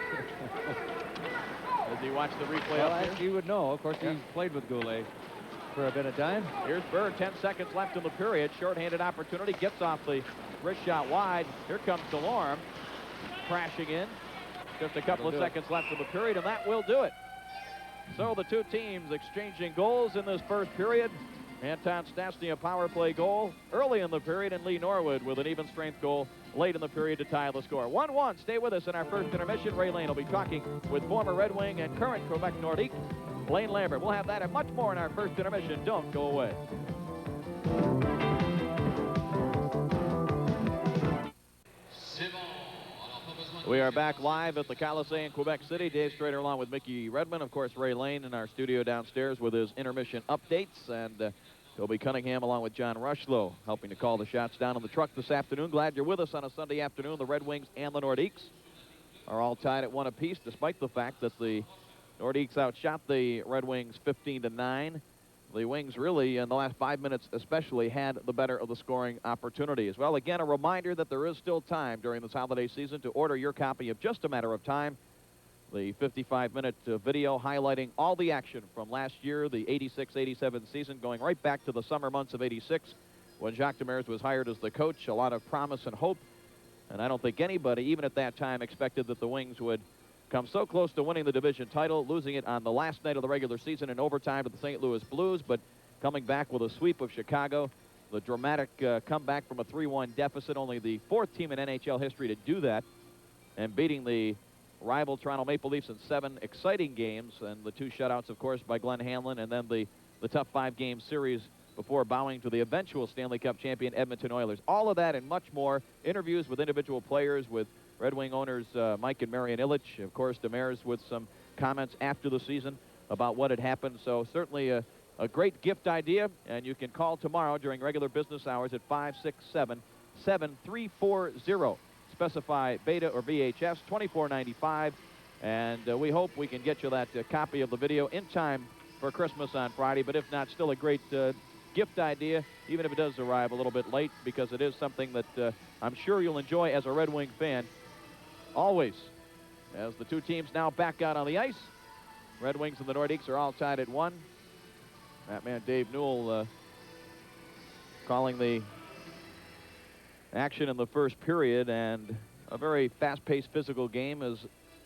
As he watched the replay up here. He would know. Of course, he's played with Goulet for a bit of time. Here's Bird, 10 seconds left in the period. Short-handed opportunity, gets off the wrist shot wide. Here comes DeLorme, crashing in. Just a couple of seconds left in the period, and that will do it. So the two teams exchanging goals in this first period. Anton Stastny a power play goal early in the period, and Lee Norwood with an even strength goal late in the period to tie the score. 1-1. Stay with us in our first intermission. Ray Lane will be talking with former Red Wing and current Quebec Nordique, Lane Lambert. We'll have that and much more in our first intermission. Don't go away. We are back live at the Colisée in Quebec City. Dave Strader along with Mickey Redmond. Of course, Ray Lane in our studio downstairs with his intermission updates. And Toby Cunningham along with John Rushlow helping to call the shots down in the truck this afternoon. Glad you're with us on a Sunday afternoon. The Red Wings and the Nordiques are all tied at 1 apiece, despite the fact that the Nordiques outshot the Red Wings 15-9. The Wings really, in the last 5 minutes especially, had the better of the scoring opportunities. Well, again, a reminder that there is still time during this holiday season to order your copy of Just a Matter of Time, the 55-minute video highlighting all the action from last year, the 86-87 season, going right back to the summer months of 86 when Jacques Demers was hired as the coach. A lot of promise and hope, and I don't think anybody, even at that time, expected that the Wings would come so close to winning the division title, losing it on the last night of the regular season in overtime to the St. Louis Blues, but coming back with a sweep of Chicago the dramatic comeback from a 3-1 deficit, only the 4th team in NHL history to do that, and beating the rival Toronto Maple Leafs in 7 exciting games, and the 2 shutouts, of course, by Glenn Hanlon, and then the tough 5-game series before bowing to the eventual Stanley Cup champion Edmonton Oilers. All of that and much more. Interviews with individual players, with Red Wing owners Mike and Marian Illich. Of course, Demers with some comments after the season about what had happened. So certainly a great gift idea, and you can call tomorrow during regular business hours at 567-7340. Specify Beta or VHS, $24.95, and we hope we can get you that copy of the video in time for Christmas on Friday. But if not, still a great gift idea, even if it does arrive a little bit late, because it is something that I'm sure you'll enjoy as a Red Wing fan. Always, as the 2 teams now back out on the ice, Red Wings and the Nordiques are all tied at 1. That man Dave Newell calling the action in the first period, and a very fast-paced physical game,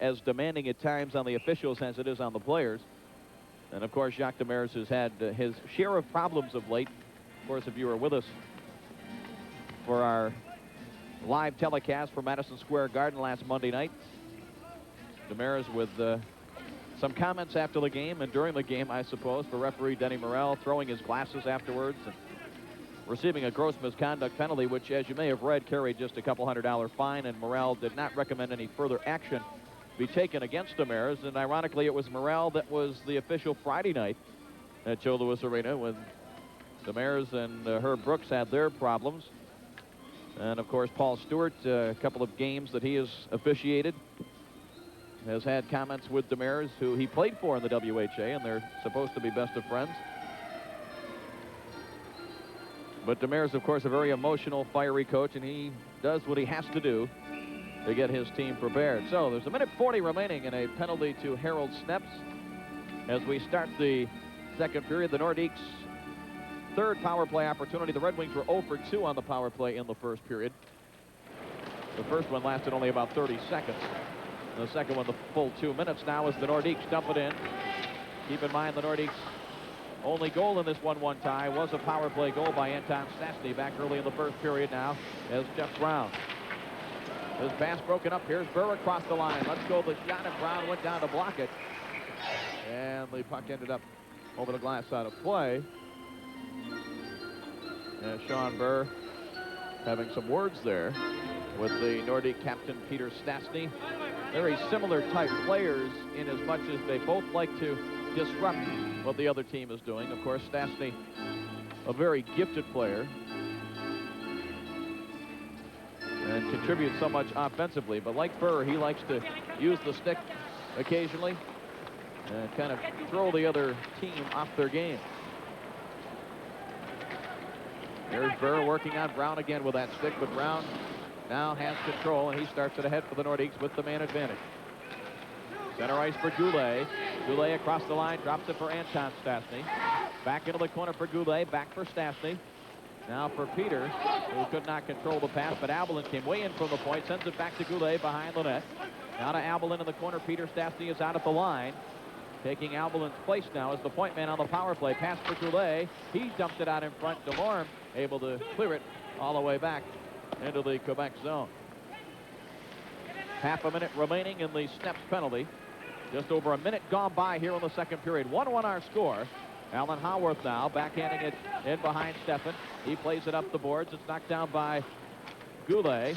as demanding at times on the officials as it is on the players. And of course, Jacques Demers has had his share of problems of late. Of course, if you were with us for our live telecast from Madison Square Garden last Monday night, Demers with some comments after the game and during the game, I suppose, for referee Denny Morrell, throwing his glasses afterwards and receiving a gross misconduct penalty, which, as you may have read, carried just a couple $100 fine, and Morrell did not recommend any further action be taken against Demers. And ironically, it was Morrell that was the official Friday night at Joe Louis Arena when Demers and Herb Brooks had their problems. And of course, Paul Stewart, a couple of games that he has officiated, has had comments with Demers, who he played for in the WHA, and they're supposed to be best of friends. But Demers, of course, a very emotional, fiery coach, and he does what he has to do to get his team prepared. So there's 1:40 remaining and a penalty to Harold Snepps as we start the second period. The Nordiques' 3rd power play opportunity. The Red Wings were 0 for 2 on the power play in the first period. The first one lasted only about 30 seconds. The second one, the full 2 minutes now, as the Nordiques dump it in. Keep in mind, the Nordiques' only goal in this 1-1 tie was a power play goal by Anton Stastny back early in the first period now, as Jeff Brown. His pass broken up. Here's Burr across the line. Let's go the shot, and Brown went down to block it. And the puck ended up over the glass side of play. And Sean Burr having some words there with the Nordique captain, Peter Stastny. Very similar type players in as much as they both like to disrupt what the other team is doing. Of course, Stastny, a very gifted player, and contributes so much offensively. But like Burr, he likes to use the stick occasionally and kind of throw the other team off their game. There's Burr working on Brown again with that stick, but Brown now has control, and he starts it ahead for the Nordiques with the man advantage. Center ice for Goulet. Goulet across the line, drops it for Anton Stastny. Back into the corner for Goulet, back for Stastny. Now for Peter, who could not control the pass, but Abelin came way in from the point, sends it back to Goulet behind the net. Now to Abelin in the corner. Peter Stastny is out at the line. Taking Abelin's place now as the point man on the power play. Pass for Goulet. He dumped it out in front. Delorme able to clear it all the way back into the Quebec zone. Half a minute remaining in the Snepps penalty. Just over a minute gone by here in the second period. 1-1 our score. Alan Howarth now backhanding it in behind Steffen. He plays it up the boards. It's knocked down by Goulet.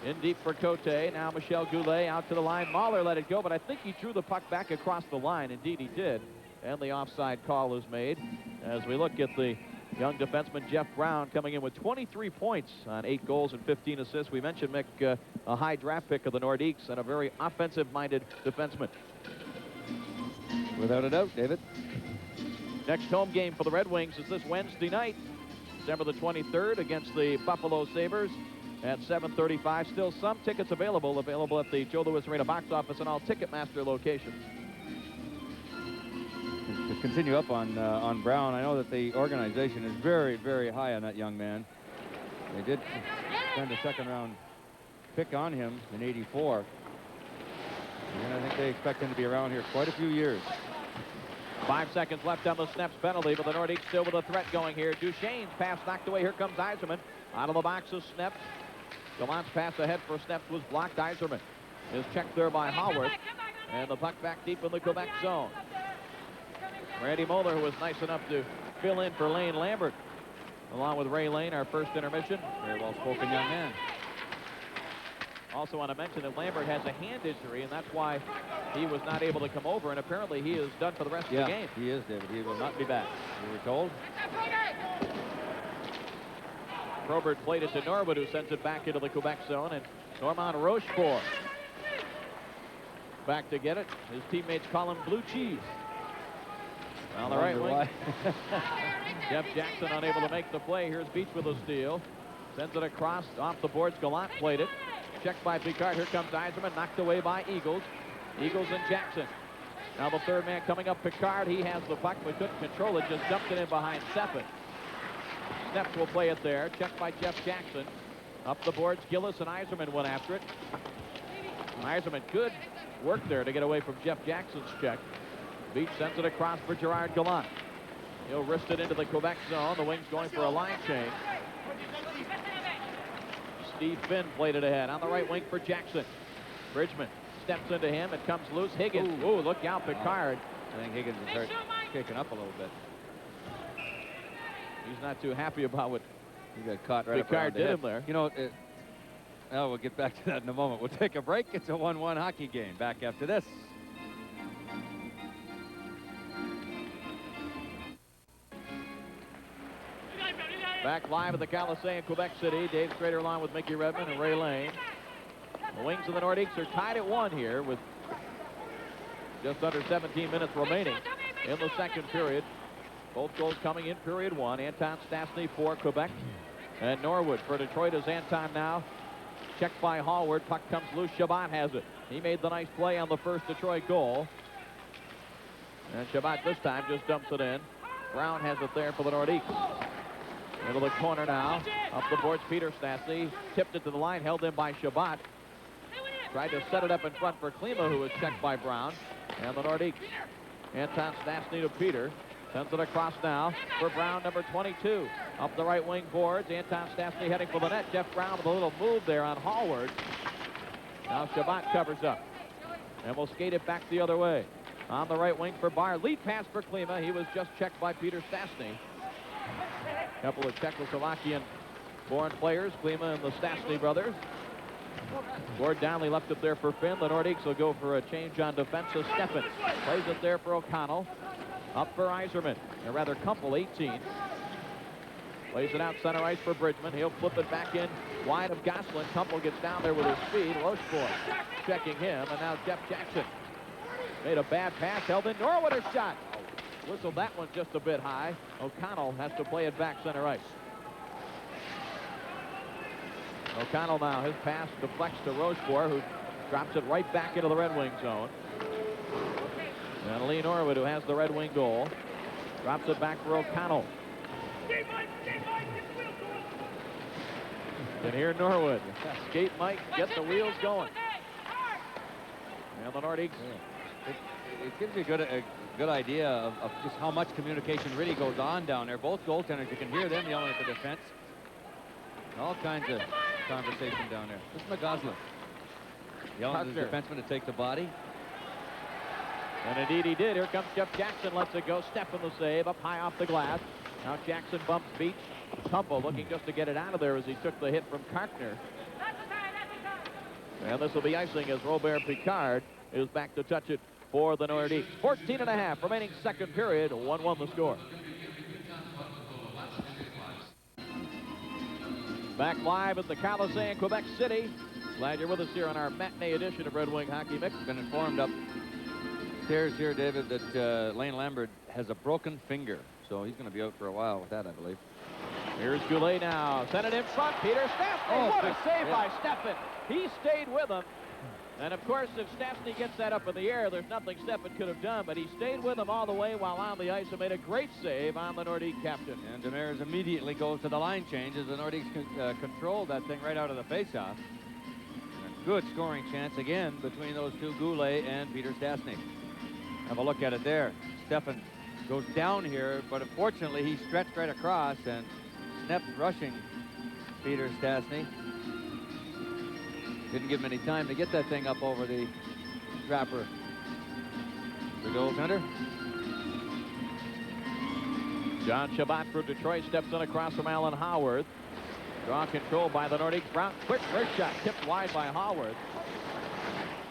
In deep for Cote. Now Michel Goulet out to the line. Mahler let it go, but I think he drew the puck back across the line. Indeed, he did. And the offside call is made as we look at the young defenseman Jeff Brown coming in with 23 points on 8 goals and 15 assists. We mentioned Mick, a high draft pick of the Nordiques and a very offensive-minded defenseman. Without a doubt, David. Next home game for the Red Wings is this Wednesday night, December the 23rd, against the Buffalo Sabres at 7:35. Still some tickets available at the Joe Louis Arena box office and all Ticketmaster locations. To continue up on Brown, I know that the organization is very, very high on that young man. They did spend a second-round pick on him in '84. And I think they expect him to be around here quite a few years. 5 seconds left on the Snaps penalty, but the Nordiques still with a threat going here. Duchesne's pass knocked away. Here comes Yzerman. Out of the box of Snaps. Gallant's pass ahead for Snaps was blocked. Yzerman is checked there by Howard. And the puck back deep in the Quebec zone. Randy Moeller, who was nice enough to fill in for Lane Lambert, along with Ray Lane, our first intermission. Very well-spoken young man. Also want to mention that Lambert has a hand injury, and that's why he was not able to come over, and apparently he is done for the rest of the game. He is, David. He will not be back, we were told. Probert played it to Norwood, who sends it back into the Quebec zone, and Normand Rochefort back to get it. His teammates call him Blue Cheese. On the right wing, Jeff Jackson unable to make the play. Here's Beach with a steal. Sends it across off the boards. Gallant played it. Checked by Picard. Here comes Yzerman, knocked away by Eagles. Eagles and Jackson. Now the third man coming up, Picard. He has the puck, but couldn't control it. Just dumped it in behind Steffen. Steps will play it there. Checked by Jeff Jackson. Up the boards, Gillis and Yzerman went after it. Yzerman, good work there to get away from Jeff Jackson's check. Beach sends it across for Gerard Gallant. He'll wrist it into the Quebec zone. The Wings going for a line change. Steve Finn played it ahead on the right wing for Jackson. Bridgman steps into him. It comes loose. Higgins. Ooh, look out, Picard. I think Higgins is hurt, kicking up a little bit. He's not too happy about what He got caught right Picard up did the him there. You know, well, we'll get back to that in a moment. We'll take a break. It's a 1-1 hockey game. Back after this. Back live at the Colisée in Quebec City. Dave Strader along with Mickey Redmond and Ray Lane. The Wings of the Nordiques are tied at 1 here with just under 17 minutes remaining in the second period. Both goals coming in period 1. Anton Stastny for Quebec. And Norwood for Detroit is Anton now. Checked by Hallward. Puck comes loose. Shabbat has it. He made the nice play on the first Detroit goal. And Shabbat this time just dumps it in. Brown has it there for the Nordiques. Into the corner now. Up the boards, Peter Stastny. Tipped it to the line, held in by Shabbat. Tried to set it up in front for Klima, who was checked by Brown. And the Nordiques. Anton Stastny to Peter. Sends it across now for Brown, number 22. Up the right wing boards. Anton Stastny heading for the net. Jeff Brown with a little move there on Hallward. Now Shabbat covers up. And we'll skate it back the other way. On the right wing for Barr. Lead pass for Klima. He was just checked by Peter Stastny. A couple of Czechoslovakian-born players, Klima and the Stastny brothers. Gord Donnelly left it there for Finn. The Nordiques will go for a change on defense. So Steffen plays it there for O'Connell. Up for Yzerman, or rather Kumpel, 18. Plays it out center ice for Bridgman. He'll flip it back in wide of Gosselin. Kumpel gets down there with his speed. Rochefort checking him, and now Jeff Jackson made a bad pass. Held in. Norwood a shot. Whistled that one just a bit high. O'Connell has to play it back center ice. O'Connell now, his pass deflects to Rochefort, who drops it right back into the Red Wing zone. And Lee Norwood, who has the Red Wing goal, drops it back for O'Connell. And here Norwood. Skate Mike, get the wheels going. And the Nordiques. It gives you a good idea of just how much communication really goes on down there. Both goaltenders, you can hear them yelling at the defense. All kinds of conversation down there. This is McGoslin yelling at the defenseman to take the body. And indeed he did. Here comes Jeff Jackson, lets it go. Step in the save, up high off the glass. Now Jackson bumps Beach. Kumpel looking just to get it out of there as he took the hit from Kartner. And this will be icing as Robert Picard is back to touch it for the Nordiques. 14.5 remaining second period. 1-1 the score. Back live at the Colisée in Quebec City. Glad you're with us here on our matinee edition of Red Wing Hockey Mix. Been informed upstairs here, David, that Lane Lambert has a broken finger. So he's going to be out for a while with that, I believe. Here's Goulet now. Sent it in front. Peter Stastny. What a save by Steffen. He stayed with him. And, of course, if Stastny gets that up in the air, there's nothing Steffen could have done. But he stayed with him all the way while on the ice and made a great save on the Nordique captain. And Demers immediately goes to the line change as the Nordiques controlled that thing right out of the faceoff. A good scoring chance again between those two, Goulet and Peter Stastny. Have a look at it there. Stefan goes down here, but unfortunately he stretched right across, and Snep's rushing Peter Stastny. Didn't give him any time to get that thing up over the trapper. The goaltender. John Shabbat for Detroit steps in across from Alan Howard. Draw control by the Nordiques. Brown, quick first shot, tipped wide by Howard.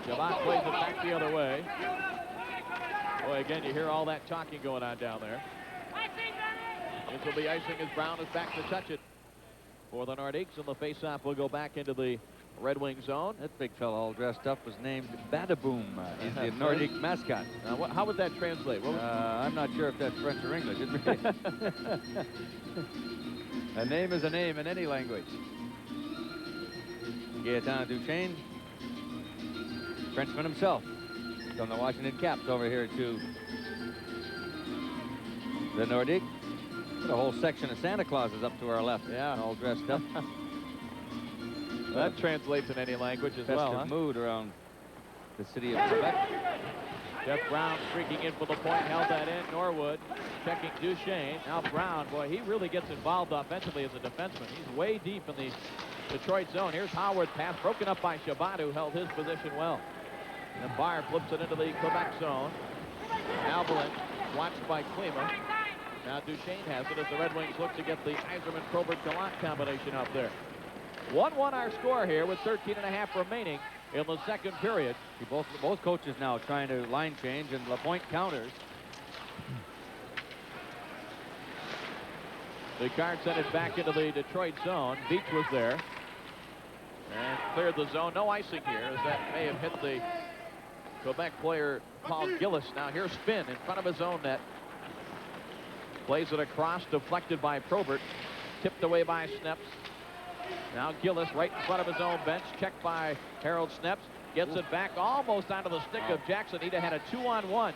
Shabbat plays it back the other way. Boy, again, you hear all that talking going on down there. This will be icing as Brown is back to touch it for the Nordiques, and the faceoff will go back into the Red Wing zone. That big fella all dressed up was named Badaboom. He's the Nordic mascot. How would that translate? I'm not sure if that's French or English. A name is a name in any language. Gaetan Duchesne, Frenchman himself, from the Washington Caps over here to the Nordique. Got a whole section of Santa Clauses up to our left. Yeah, all dressed up. That translates in any language as well. Festive mood around the city of Quebec. Jeff Brown streaking in for the point, held that in. Norwood checking Duchesne. Now Brown, boy, he really gets involved offensively as a defenseman. He's way deep in the Detroit zone. Here's Howard, pass broken up by Shabbat, who held his position well. And Barr flips it into the Quebec zone. Albalin watched by Klima. Now Duchesne has it as the Red Wings look to get the Eiserman-Probert-Gallant combination up there. 1-1 our score here with 13.5 remaining in the second period. Both coaches now trying to line change, and Lapointe counters. The card sent it back into the Detroit zone. Beach was there and cleared the zone. No icing here, as that may have hit the Quebec player Paul Gillis. Now here's Finn in front of his own net. Plays it across, deflected by Probert. Tipped away by Sneps. Now Gillis right in front of his own bench. Checked by Harold Sneps. Gets it back almost onto the stick of Jackson. He'd have had a 2-on-1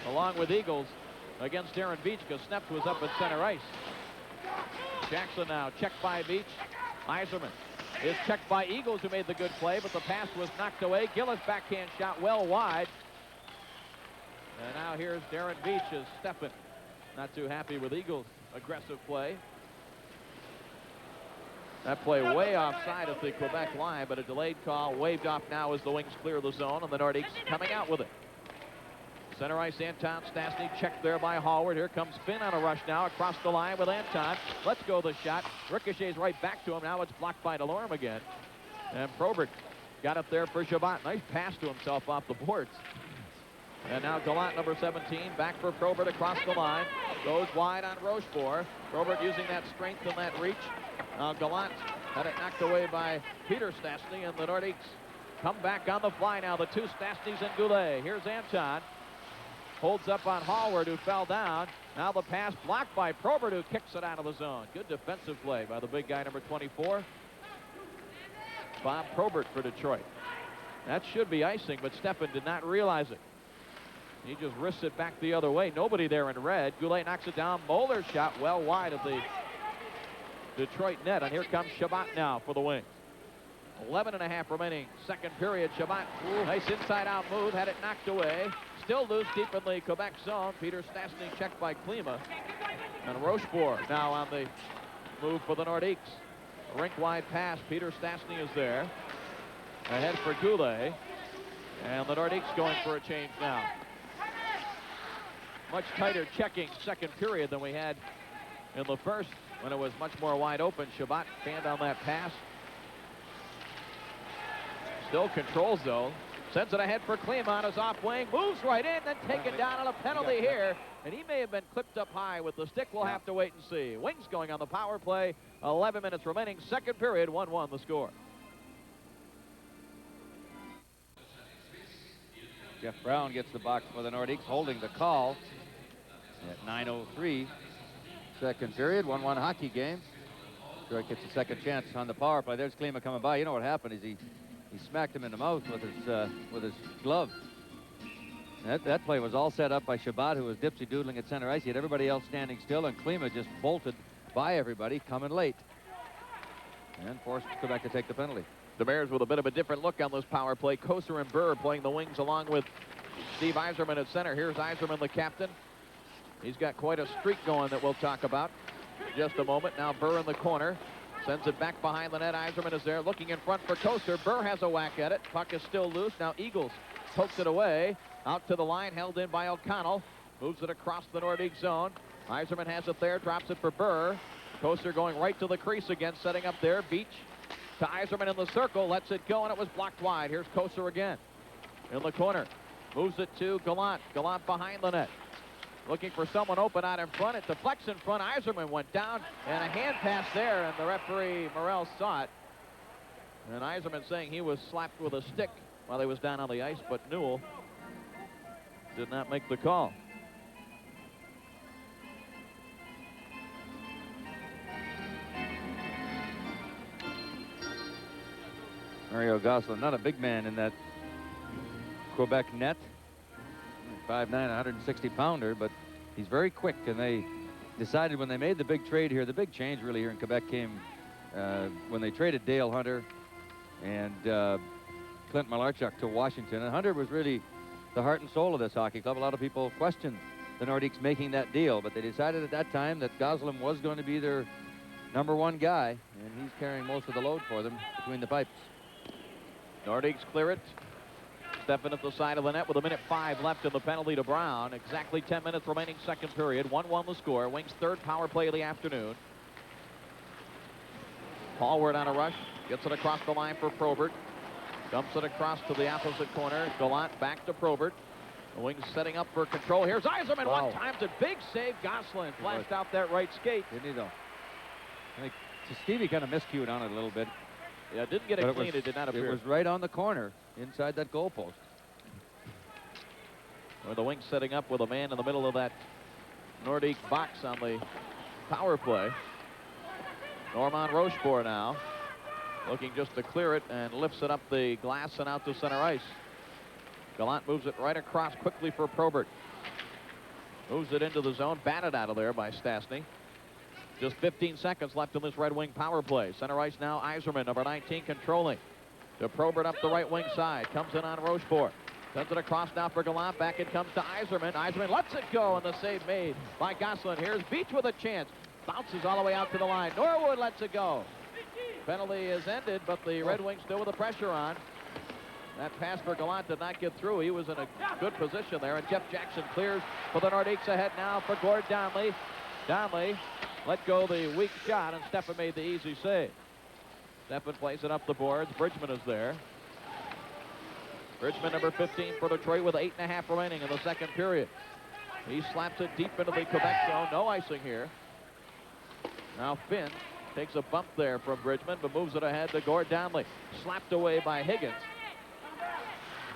along with Eagles against Darren Beach, because Sneps was up at center ice. Jackson now checked by Beach. Eiserman is checked by Eagles, who made the good play, but the pass was knocked away. Gillis backhand shot well wide. And now here's Darren Beach as Steffen not too happy with Eagles' aggressive play. That play way offside of the Quebec line, but a delayed call waved off now as the Wings clear the zone, and the Nordiques coming out with it. Center ice, Anton Stastny checked there by Howard. Here comes Finn on a rush now across the line with Anton. Let's go the shot. Ricochets right back to him. Now it's blocked by Delorme again. And Probert got it there for Shabbat. Nice pass to himself off the boards. And now Gallant, number 17, back for Probert across the line. Goes wide on Rochefort. Probert using that strength and that reach. Now Gallant had it knocked away by Peter Stastny, and the Nordiques come back on the fly now. The two Stastnys and Goulet. Here's Anton. Holds up on Howard, who fell down. Now the pass blocked by Probert, who kicks it out of the zone. Good defensive play by the big guy, number 24. Bob Probert for Detroit. That should be icing, but Steffen did not realize it. He just wrists it back the other way. Nobody there in red. Goulet knocks it down. Moeller's shot well wide of the Detroit net. And here comes Shabbat now for the Wings. 11.5 remaining second period. Shabbat, nice inside-out move. Had it knocked away. Still loose deep in the Quebec zone. Peter Stastny checked by Klima. And Rochefort now on the move for the Nordiques. Rink-wide pass. Peter Stastny is there. Ahead for Goulet. And the Nordiques going for a change now. Much tighter checking second period than we had in the first, when it was much more wide open. Shabbat fanned on that pass. Still controls, though. Sends it ahead for Klima on his off wing. Moves right in, then taken down on a penalty here. And he may have been clipped up high with the stick. We'll have to wait and see. Wings going on the power play. 11 minutes remaining. Second period, 1-1 the score. Jeff Brown gets the box for the Nordiques, holding the call at 9:03. Second period, 1-1 hockey game. Detroit gets a second chance on the power play. There's Klima coming by. You know what happened is he smacked him in the mouth with his glove. That play was all set up by Shabbat, who was dipsy-doodling at center ice. He had everybody else standing still, and Klima just bolted by everybody, coming late, and forced Quebec to take the penalty. The Bears with a bit of a different look on this power play. Koser and Burr playing the wings along with Steve Yzerman at center. Here's Yzerman, the captain. He's got quite a streak going that we'll talk about in just a moment. Now Burr in the corner. Sends it back behind the net. Yzerman is there looking in front for Koster. Burr has a whack at it. Puck is still loose. Now Eagles pokes it away. Out to the line, held in by O'Connell. Moves it across the Nordique zone. Yzerman has it there, drops it for Burr. Koster going right to the crease again, setting up there. Beach to Yzerman in the circle, lets it go, and it was blocked wide. Here's Koster again in the corner. Moves it to Gallant. Gallant behind the net. Looking for someone open out in front. It deflects in front. Yzerman went down, and a hand pass there, and the referee, Morrell, saw it. And Yzerman saying he was slapped with a stick while he was down on the ice, but Newell did not make the call. Mario Goslin, not a big man in that Quebec net. 5'9", 160-pounder, but he's very quick, and they decided when they made the big trade here, the big change really here in Quebec came when they traded Dale Hunter and Clint Malarchuk to Washington. And Hunter was really the heart and soul of this hockey club. A lot of people questioned the Nordiques making that deal, but they decided at that time that Goslin was going to be their #1 guy, and he's carrying most of the load for them between the pipes. Nordiques clear it. Steffen at the side of the net with 1:05 left in the penalty to Brown. Exactly 10 minutes remaining second period. 1-1 the score. Wings' third power play of the afternoon. Hallward on a rush. Gets it across the line for Probert. Dumps it across to the opposite corner. Gallant back to Probert. The Wings setting up for control. Here's Yzerman. Wow. One times it. Big save. Goslin flashed out that right skate. Didn't he, though? I think Stevie kind of miscued on it a little bit. Yeah, didn't get it clean. It did not appear. It was right on the corner inside that goalpost. Where the Wings setting up with a man in the middle of that Nordique box on the power play. Normand Rochefort now looking just to clear it and lifts it up the glass and out to center ice. Gallant moves it right across quickly for Probert. Moves it into the zone, batted out of there by Stastny. Just 15 seconds left in this Red Wing power play. Center ice now, Yzerman, number 19, controlling. To Probert up the right wing side. Comes in on Rochefort. Sends it across now for Gallant. Back it comes to Yzerman. Yzerman lets it go, and the save made by Goslin. Here's Beach with a chance. Bounces all the way out to the line. Norwood lets it go. Penalty is ended, but the Red Wings still with the pressure on. That pass for Gallant did not get through. He was in a good position there, and Jeff Jackson clears for the Nordiques ahead now for Gord Donnelly. Donnelly let go the weak shot, and Steffen made the easy save. Steffen plays it up the boards. Bridgman is there. Bridgman, number 15 for Detroit, with 8.5 remaining in the second period. He slaps it deep into the Quebec zone. No icing here. Now Finn takes a bump there from Bridgman, but moves it ahead to Gord Donnelly. Slapped away by Higgins.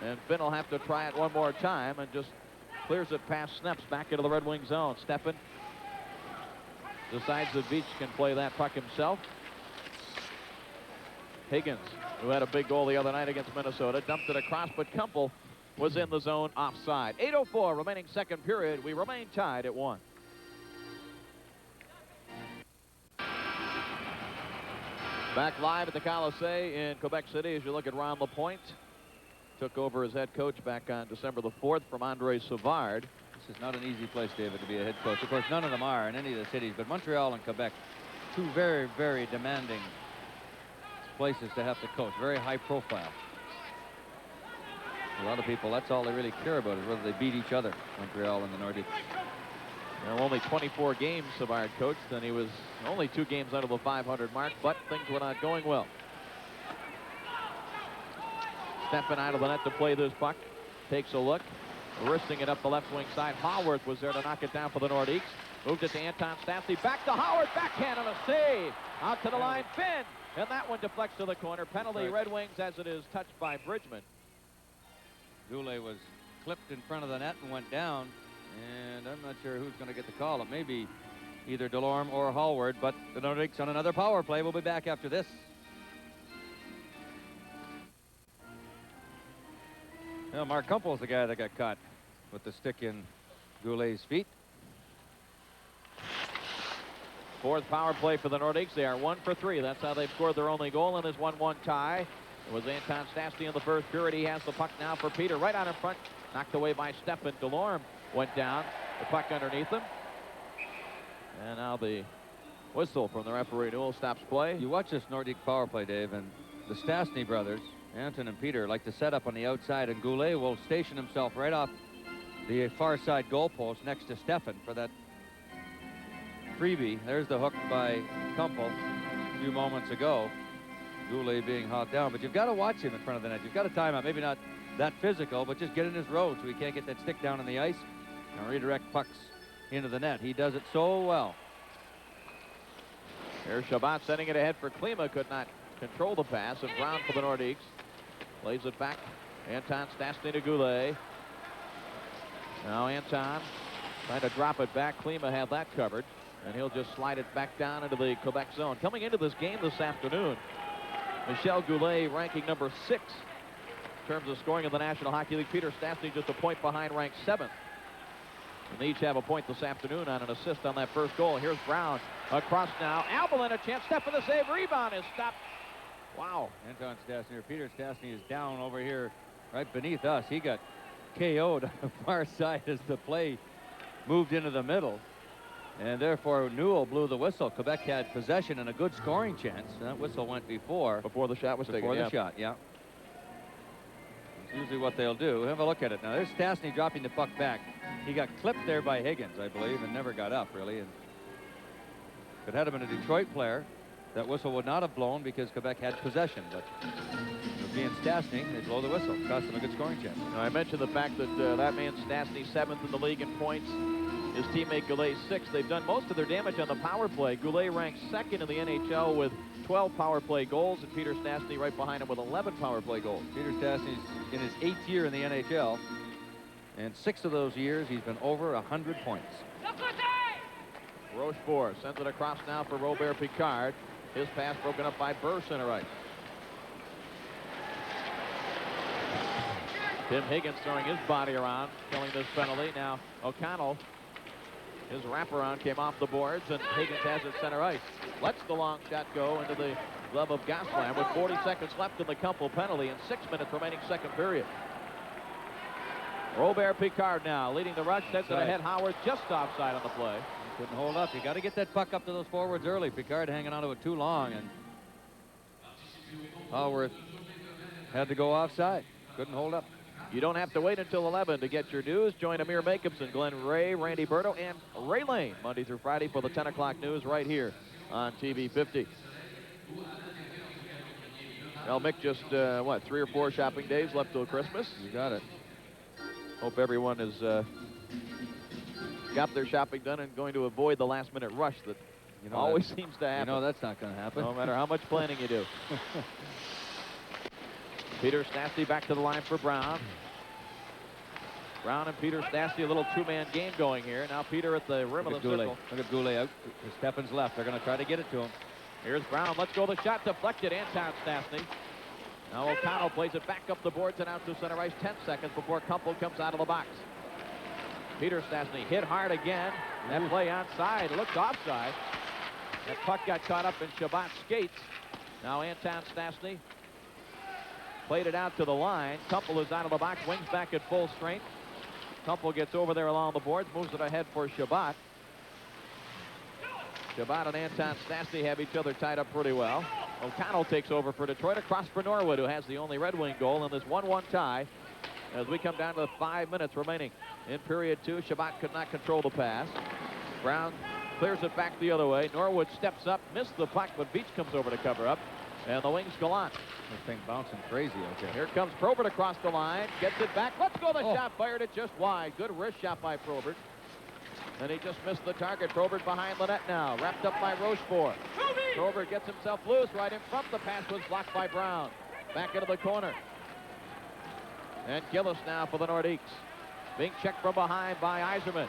And Finn will have to try it one more time and just clears it past Sneps back into the Red Wing zone. Steffen decides that Beach can play that puck himself. Higgins, who had a big goal the other night against Minnesota, dumped it across, but Kumpel was in the zone offside. 8:04 remaining second period. We remain tied at 1. Back live at the Colisée in Quebec City as you look at Ron LaPointe. Took over as head coach back on December the 4th from Andre Savard. This is not an easy place, David, to be a head coach. Of course, none of them are in any of the cities, but Montreal and Quebec, two very, very demanding places to have to coach. Very high profile. A lot of people, that's all they really care about is whether they beat each other, Montreal and the Nordiques. There were only 24 games Savard coached, and he was only 2 games under the 500 mark, but things were not going well. Steffen out of the net to play this puck. Takes a look. Wristing it up the left wing side. Haworth was there to knock it down for the Nordiques. Moved it to Anton Stastny. Back to Howard. Backhand on a save. Out to the line. Finn. And that one deflects to the corner. Penalty Red Wings as it is touched by Bridgman. Goulet was clipped in front of the net and went down. And I'm not sure who's going to get the call. It may be either Delorme or Hallward, but the Nordiques on another power play. We'll be back after this. Well, Mark Kumpel's the guy that got caught with the stick in Goulet's feet. Fourth power play for the Nordiques. They are 1 for 3. That's how they've scored their only goal in this 1-1 tie. It was Anton Stastny in the first period. He has the puck now for Peter. Right out in front. Knocked away by Stefan. Delorme went down. The puck underneath him. And now the whistle from the referee. Newell stops play. You watch this Nordique power play, Dave, and the Stastny brothers, Anton and Peter, like to set up on the outside, and Goulet will station himself right off the far side goalpost next to Stefan for that freebie. There's the hook by Kumpel a few moments ago. Goulet being hot down, but you've got to watch him in front of the net. You've got to time out. Maybe not that physical, but just get in his road so he can't get that stick down on the ice and redirect pucks into the net. He does it so well. Here's Shabbat sending it ahead for Klima. Could not control the pass, and Brown for the Nordiques. Lays it back. Anton Stastny to Goulet. Now Anton trying to drop it back. Klima had that covered, and he'll just slide it back down into the Quebec zone. Coming into this game this afternoon, Michel Goulet ranking number 6 in terms of scoring in the National Hockey League. Peter Stastny just a point behind, ranked 7th. And they each have a point this afternoon on an assist on that first goal. Here's Brown across now. Albelin a chance. Step for the save. Rebound is stopped. Wow. Anton Stastny, or Peter Stastny, is down over here right beneath us. He got KO'd on the far side as the play moved into the middle. And therefore, Newell blew the whistle. Quebec had possession and a good scoring chance. That whistle went before the shot was taken. Before the shot, yeah. It's usually what they'll do. Have a look at it now. There's Stastny dropping the puck back. He got clipped there by Higgins, I believe, and never got up, really. And if it had been a Detroit player, that whistle would not have blown because Quebec had possession. But with being Stastny, they blow the whistle. Cost them a good scoring chance. Now, I mentioned the fact that that man Stastny 7th in the league in points. His teammate Goulet 6th. They've done most of their damage on the power play. Goulet ranks 2nd in the NHL with 12 power play goals, and Peter Stastny right behind him with 11 power play goals. Peter Stastny's in his 8th year in the NHL, and 6 of those years he's been over 100 points. Rochefort sends it across now for Robert Picard. His pass broken up by Burr, center right. Tim Higgins throwing his body around, killing this penalty. Now O'Connell, his wraparound came off the boards, and Higgins has it center ice. Lets the long shot go into the glove of Gosselin with 40 seconds left in the Kumpel penalty and 6 minutes remaining second period. Robert Picard now leading the rush, sends it ahead. Howard just offside on the play. Couldn't hold up. You got to get that puck up to those forwards early. Picard hanging onto it too long, and Howard had to go offside. Couldn't hold up. You don't have to wait until 11 to get your news. Join Amir Jacobson, Glenn Ray, Randy Berto, and Ray Lane Monday through Friday for the 10 o'clock news right here on TV 50. Well, Mick, just, 3 or 4 shopping days left till Christmas? You got it. Hope everyone has got their shopping done and going to avoid the last-minute rush that always seems to happen. You know that's not going to happen. No matter how much planning you do. Peter Stastny back to the line for Brown. Brown and Peter Stastny, a little 2-man game going here. Now Peter at the rim of the circle. Look at Goulet out. Stefan's left. They're going to try to get it to him. Here's Brown. Let's go. The shot deflected. Anton Stastny. Now O'Connell plays it back up the boards and out to center ice. 10 seconds before Kumpel comes out of the box. Peter Stastny hit hard again. That play onside. Looked offside. That puck got caught up in Shabbat's skates. Now Anton Stastny played it out to the line. Kumpel is out of the box. Wings back at full strength. Kumpel gets over there along the boards. Moves it ahead for Shabbat. Shabbat and Anton Stastny have each other tied up pretty well. O'Connell takes over for Detroit across for Norwood, who has the only Red Wing goal in this 1-1 tie as we come down to 5 minutes remaining in period 2. Shabbat could not control the pass. Brown clears it back the other way. Norwood steps up, missed the puck, but Beach comes over to cover up, and the Wings go on. This thing bouncing crazy out there. Here comes Probert across the line, gets it back. Let's go. The shot fired it just wide. Good wrist shot by Probert. And he just missed the target. Probert behind the net now, wrapped up by Rochefort. Probert gets himself loose right in front. The pass was blocked by Brown. Back into the corner. And Gillis now for the Nordiques. Being checked from behind by Yzerman.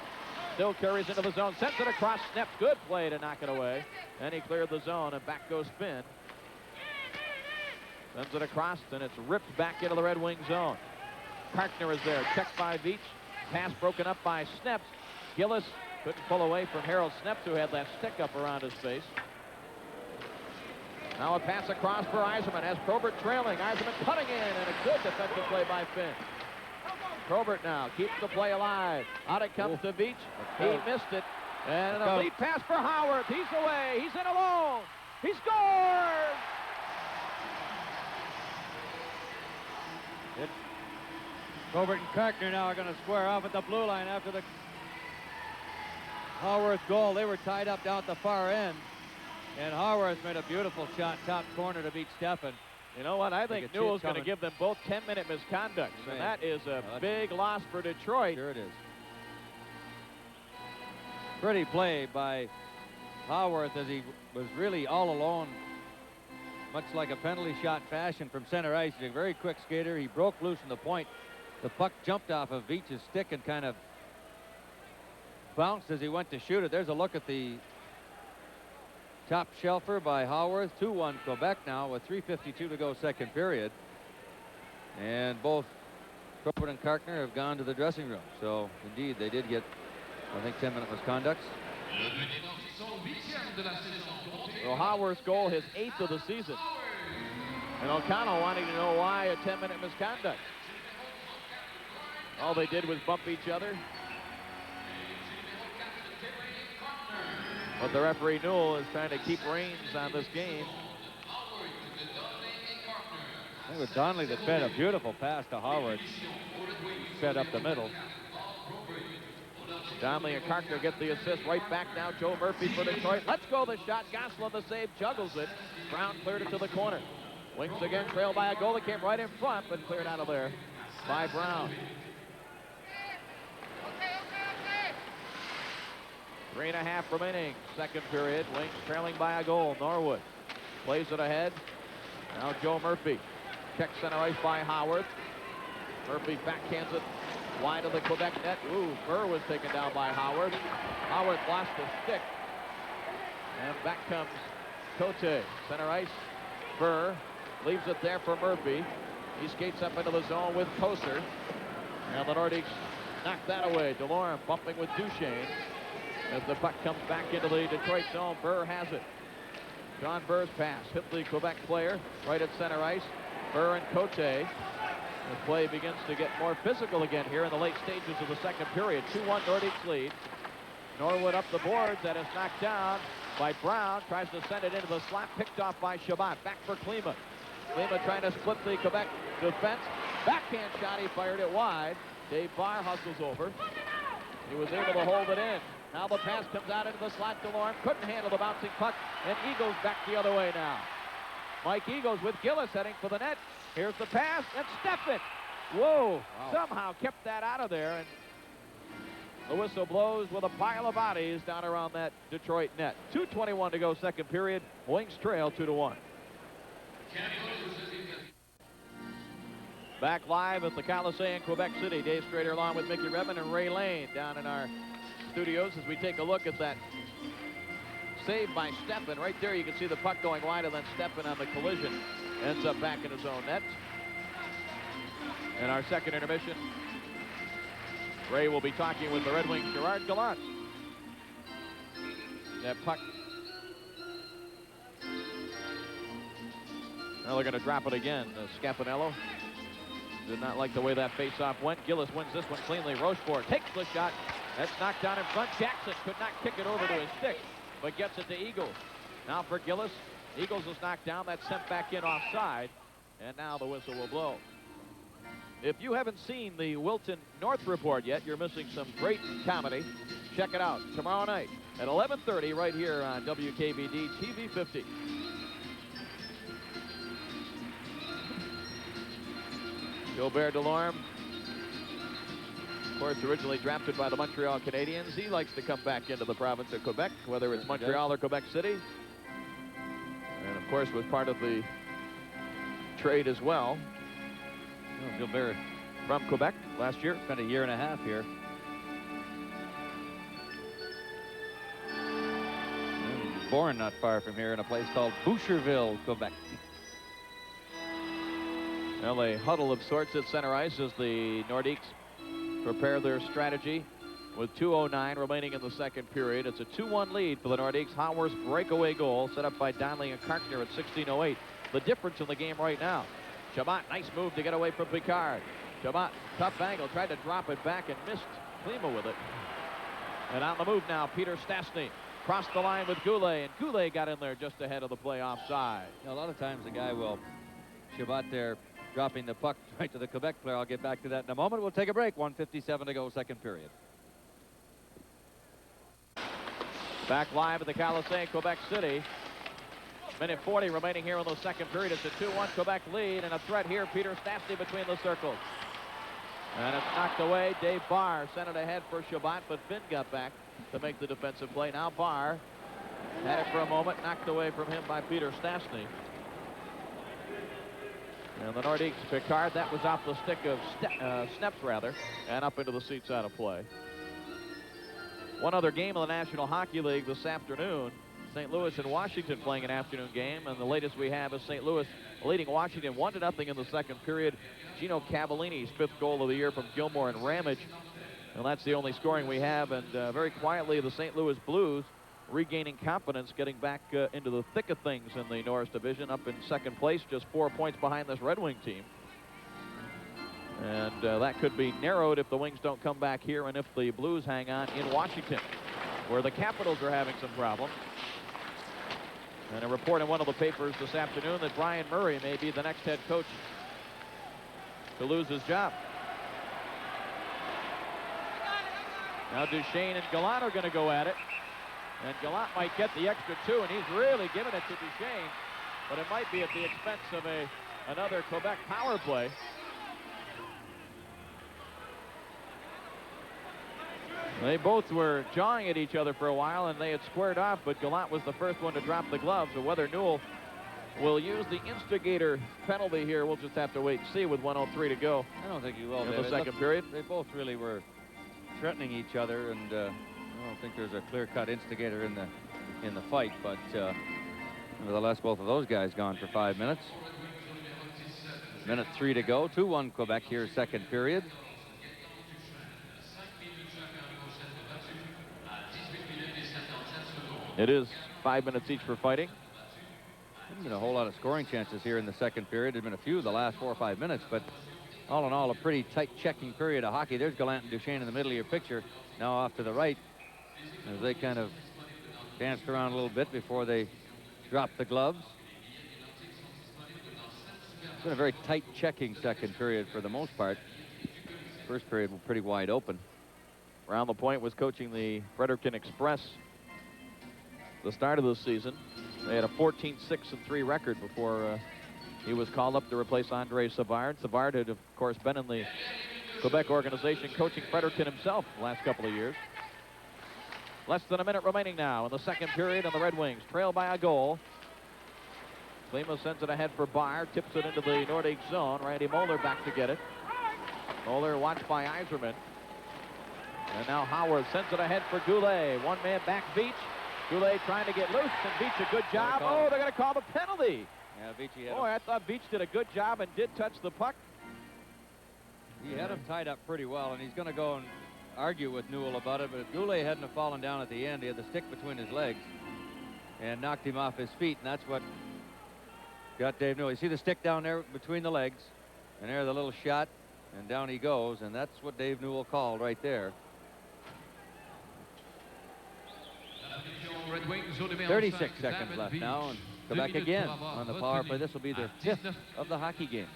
Still carries into the zone. Sends it across. Snap. Good play to knock it away. And he cleared the zone, and back goes Finn. Sends it across, and it's ripped back into the Red Wing zone. Karkner is there. Checked by Veach. Pass broken up by Sneps. Gillis couldn't pull away from Harold Sneps, who had that stick up around his face. Now a pass across for Eiserman. Has Probert trailing. Eiserman cutting in, and a good defensive play by Finn. Probert now keeps the play alive. Out it comes to Veach. He missed it. And a lead pass for Howard. He's away. He's in alone. He scores! Probert and Karkner now are going to square off at the blue line after the Haworth goal. They were tied up down at the far end. And Haworth made a beautiful shot, top corner to beat Steffen. You know what? I think Newell's going to give them both 10-minute misconducts, and that is a big loss for Detroit. Sure it is. Pretty play by Haworth as he was really all alone, much like a penalty shot fashion from center ice. He's a very quick skater. He broke loose from the point. The puck jumped off of Veach's stick and kind of bounced as he went to shoot it. There's a look at the top shelfer by Haworth. 2-1 Quebec now with 3:52 to go second period. And both Probert and Karkner have gone to the dressing room. So, indeed, they did get, I think, 10-minute misconducts. Well, Haworth's goal, his 8th of the season. And O'Connell wanting to know why a 10-minute misconduct. All they did was bump each other. But the referee Newell is trying to keep reins on this game. I think it was Donnelly that fed a beautiful pass to Howard. Fed up the middle. Donnelly and Karkner get the assist. Right back now, Joe Murphy for Detroit. Let's go the shot. Gosselin the save, juggles it. Brown cleared it to the corner. Wings again, trailed by a goal that came right in front, but cleared out of there by Brown. 3.5 remaining, second period. Wings trailing by a goal. Norwood plays it ahead. Now Joe Murphy. Check center ice by Howard. Murphy backhands it wide of the Quebec net. Ooh, Burr was taken down by Howard. Howard lost the stick. And back comes Cote. Center ice. Burr leaves it there for Murphy. He skates up into the zone with Koser. And the Nordiques knock that away. DeLorme bumping with Duchesne. As the puck comes back into the Detroit zone, Burr has it. John Burr's pass hit the Quebec player right at center ice. Burr and Cote. The play begins to get more physical again here in the late stages of the second period. 2-1 Nordiques lead. Norwood up the boards, and it's knocked down by Brown. Tries to send it into the slot, picked off by Chabot. Back for Klima. Klima trying to split the Quebec defense. Backhand shot, he fired it wide. Dave Barr hustles over. He was able to hold it in. Now the pass comes out into the slot. DeLorme couldn't handle the bouncing puck, and Eagles back the other way now. Mike Eagles with Gillis heading for the net. Here's the pass, and Steffen. Whoa, somehow kept that out of there, and the whistle blows with a pile of bodies down around that Detroit net. 2:21 to go second period. Wings trail 2-1. Back live at the Coliseum in Quebec City. Dave Strader along with Mickey Redmond and Ray Lane down in our studios as we take a look at that save by Steffen. Right there you can see the puck going wide, and then Steffen on the collision ends up back in his own net. And our second intermission, Ray will be talking with the Red Wings' Gerard Gallant. That puck. Now they're going to drop it again. Scapinello did not like the way that face-off went. Gillis wins this one cleanly. Rochefort takes the shot. That's knocked down in front. Jackson could not kick it over to his stick, but gets it to Eagles. Now for Gillis. Eagles is knocked down. That's sent back in offside. And now the whistle will blow. If you haven't seen the Wilton North Report yet, you're missing some great comedy. Check it out tomorrow night at 11:30 right here on WKBD TV 50. Gilbert Delorme, of course, originally drafted by the Montreal Canadiens. He likes to come back into the province of Quebec, whether it's Montreal or Quebec City. And, of course, was part of the trade as well. Gilbert from Quebec last year. Spent a year and a half here. Born not far from here in a place called Boucherville, Quebec. Well, a huddle of sorts at center ice as the Nordiques prepare their strategy with 2:09 remaining in the second period. It's a 2-1 lead for the Nordiques. Howarth's breakaway goal set up by Donnelly and Karkner at 16:08. The difference in the game right now. Chabot, nice move to get away from Picard. Chabot, tough angle, tried to drop it back and missed Klima with it. And on the move now, Peter Stastny. Crossed the line with Goulet, and Goulet got in there just ahead of the play offside. You know, a lot of times the guy will, Chabot there, dropping the puck right to the Quebec player. I'll get back to that in a moment. We'll take a break. 1:57 to go, second period. Back live at the Colisée, Quebec City. Minute 40 remaining here in the second period. It's a 2-1 Quebec lead, and a threat here. Peter Stastny between the circles. And it's knocked away. Dave Barr sent it ahead for Chabot, but Finn got back to make the defensive play. Now Barr had it for a moment, knocked away from him by Peter Stastny. And the Nordiques, Picard, that was off the stick of Sneps, rather, and up into the seats out of play. One other game of the National Hockey League this afternoon. St. Louis and Washington playing an afternoon game, and the latest we have is St. Louis leading Washington 1-0 in the second period. Gino Cavallini's 5th goal of the year from Gilmore and Ramage. And that's the only scoring we have, and very quietly the St. Louis Blues regaining confidence, getting back into the thick of things in the Norris Division, up in second place, just 4 points behind this Red Wing team. And that could be narrowed if the Wings don't come back here and if the Blues hang on in Washington, where the Capitals are having some problems. And a report in one of the papers this afternoon that Brian Murray may be the next head coach to lose his job. Now Duchesne and Gallant are going to go at it. And Gallant might get the extra 2, and he's really giving it to Duchesne. But it might be at the expense of another Quebec power play. They both were jawing at each other for a while, and they had squared off, but Gallant was the first one to drop the gloves. So whether Newell will use the instigator penalty here, we'll just have to wait and see with 1:03 to go. I don't think he will. In the second period. They both really were threatening each other, and I don't think there's a clear-cut instigator in the fight, but nevertheless, both of those guys gone for 5 minutes. Minute 3 to go. 2-1 Quebec here, second period. It is 5 minutes each for fighting. There's been a whole lot of scoring chances here in the second period. There's been a few the last 4 or 5 minutes, but all in all, a pretty tight checking period of hockey. There's Gallant and Duchesne in the middle of your picture. Now off to the right, as they kind of danced around a little bit before they dropped the gloves. It's been a very tight checking second period for the most part. First period was pretty wide open. Round the Point was coaching the Fredericton Express the start of the season. They had a 14-6-3 record before he was called up to replace Andre Savard. Savard had, of course, been in the Quebec organization coaching Fredericton himself the last couple of years. Less than a minute remaining now in the second period, and the Red Wings trail by a goal. Klima sends it ahead for Barr, tips it into the Nordic zone. Randy Moeller back to get it. Moeller watched by Yzerman. And now Howard sends it ahead for Goulet. One man back, Veach. Goulet trying to get loose, and Veach a good job. Oh, they're going to call the penalty. Yeah, Veach had Boy, I thought Veach did a good job and did touch the puck. He had him tied up pretty well, and he's going to go and argue with Newell about it, but if Goulet hadn't have fallen down at the end, he had the stick between his legs and knocked him off his feet, and that's what got Dave Newell. You see the stick down there between the legs, and there the little shot, and down he goes, and that's what Dave Newell called right there. 36 seconds left now, and Quebec again on the power play. This will be their 5th of the hockey game.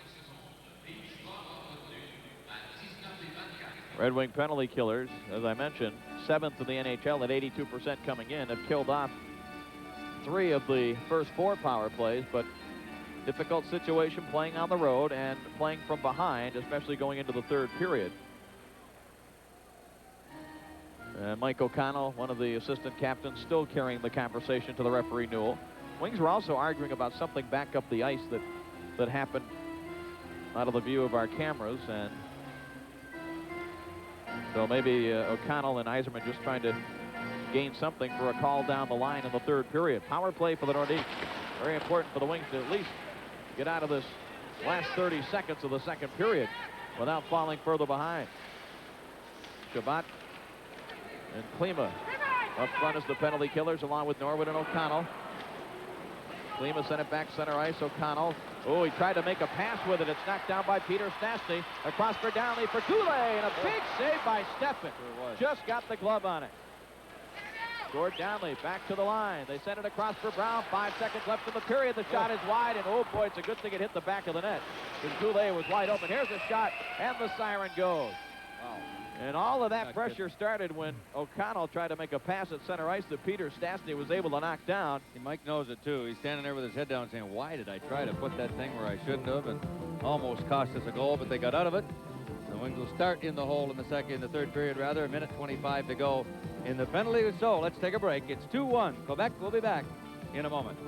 Red Wing penalty killers, as I mentioned, 7th in the NHL at 82% coming in, have killed off 3 of the first 4 power plays, but difficult situation playing on the road and playing from behind, especially going into the third period. Mike O'Connell, one of the assistant captains, still carrying the conversation to the referee Newell. Wings were also arguing about something back up the ice that happened out of the view of our cameras, and so maybe O'Connell and Yzerman just trying to gain something for a call down the line in the third period. Power play for the Nordiques. Very important for the Wings to at least get out of this last 30 seconds of the second period without falling further behind. Chabot And Klima up front is the penalty killers along with Norwood and O'Connell. Klima sent it back center ice. O'Connell. Oh, he tried to make a pass with it. It's knocked down by Peter Stastny. Across for Downey for Goulet, and a big save by Steffen. Just got the glove on it. Gord Downey back to the line. They send it across for Brown. 5 seconds left in the period. The shot is wide, and oh boy, it's a good thing it hit the back of the net, because Goulet was wide open. Here's a shot, and the siren goes. Wow. And all of that pressure started when O'Connell tried to make a pass at center ice that Peter Stastny was able to knock down. Mike knows it, too. He's standing there with his head down saying, why did I try to put that thing where I shouldn't have, and almost cost us a goal, but they got out of it. The Wings will start in the hole in the third period, rather. A minute 25 to go in the penalty. So let's take a break. It's 2-1. Quebec will be back in a moment.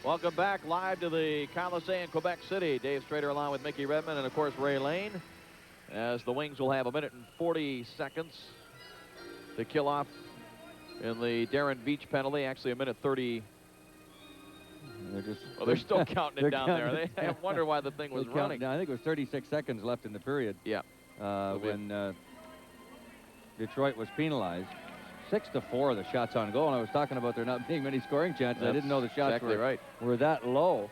Welcome back live to the Colisée in Quebec City. Dave Strader along with Mickey Redmond and, of course, Ray Lane, as the Wings will have a minute and 40 seconds to kill off in the Darren Beach penalty. Actually, a minute 30. They're still counting it down there. I wonder why the thing was running. I think it was 36 seconds left in the period. Yeah. When Detroit was penalized. 6-4 the shots on goal, and I was talking about there not being many scoring chances. I didn't know the shots were that low.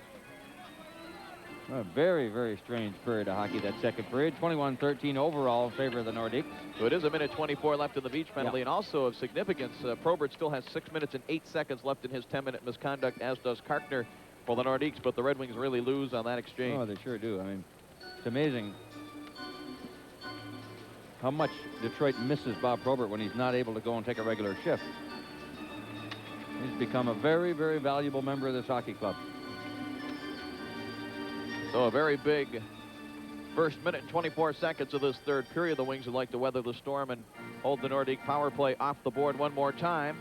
A very, very strange period of hockey, that second period. 21-13 overall in favor of the Nordiques. So it is a minute 24 left in the Beach penalty, and also of significance, Probert still has 6 minutes and 8 seconds left in his 10-minute misconduct, as does Kartner for the Nordiques, but the Red Wings really lose on that exchange. Oh, they sure do. I mean, it's amazing how much Detroit misses Bob Probert when he's not able to go and take a regular shift. He's become a very, very valuable member of this hockey club. So a very big first minute and 24 seconds of this third period. The Wings would like to weather the storm and hold the Nordique power play off the board one more time.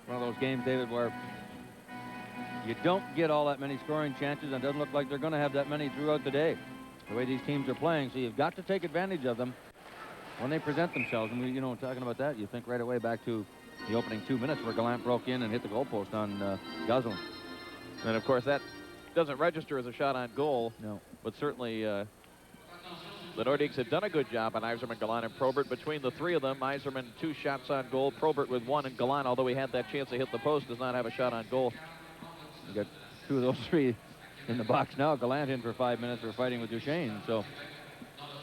One of those games, David, where you don't get all that many scoring chances, and it doesn't look like they're going to have that many throughout the day, the way these teams are playing. So you've got to take advantage of them when they present themselves. And, talking about that, you think right away back to the opening 2 minutes where Gallant broke in and hit the goalpost on Gosselin. And, of course, that doesn't register as a shot on goal. No. But certainly the Nordiques have done a good job on Yzerman, Gallant, and Probert. Between the three of them, Yzerman 2 shots on goal, Probert with 1, and Gallant, although he had that chance to hit the post, does not have a shot on goal. You got 2 of those 3 in the box now. Gallant in for 5 minutes for fighting with Duchesne. So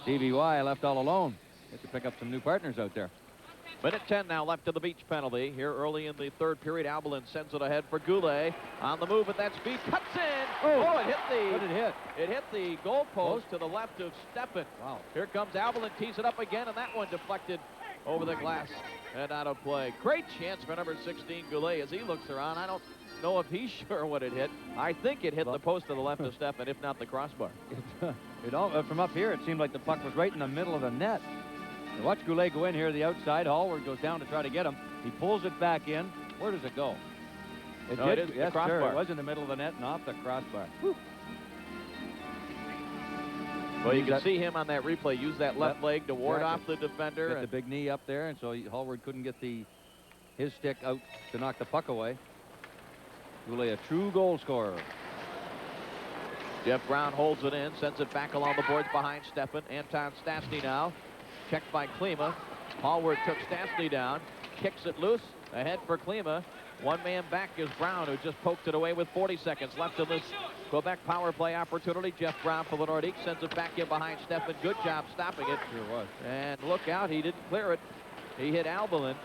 Stevie Y left all alone. Get to pick up some new partners out there. Minute 10 now left to the Beach penalty. Here early in the third period, Albelin sends it ahead for Goulet. On the move at that speed, cuts in. Oh, it hit the... What did it hit? It hit the goal post to the left of Steffen. Wow. Here comes Albelin, tees it up again, and that one deflected over the glass and out of play. Great chance for number 16, Goulet, as he looks around. I don't know if he's sure what it hit. I think it hit the post to the left of Steffen, if not the crossbar. From up here, it seemed like the puck was right in the middle of the net. Watch Goulet go in here to the outside. Hallward goes down to try to get him. He pulls it back in. Where does it go? It is the crossbar. Sure. It was in the middle of the net and off the crossbar. Whew. Well, you can see him on that replay use that left leg to ward off the defender. Get the big knee up there, and so Hallward couldn't get his stick out to knock the puck away. Goulet, a true goal scorer. Jeff Brown holds it in, sends it back along the boards behind Steffen. Anton Stastny now. Checked by Klima. Hallward took Stastny down. Kicks it loose. Ahead for Klima. One man back is Brown, who just poked it away with 40 seconds left in this Quebec power play opportunity. Jeff Brown for the Nordiques sends it back in behind Steffen. Good job stopping it. Sure was. And look out, he didn't clear it. He hit Albelin.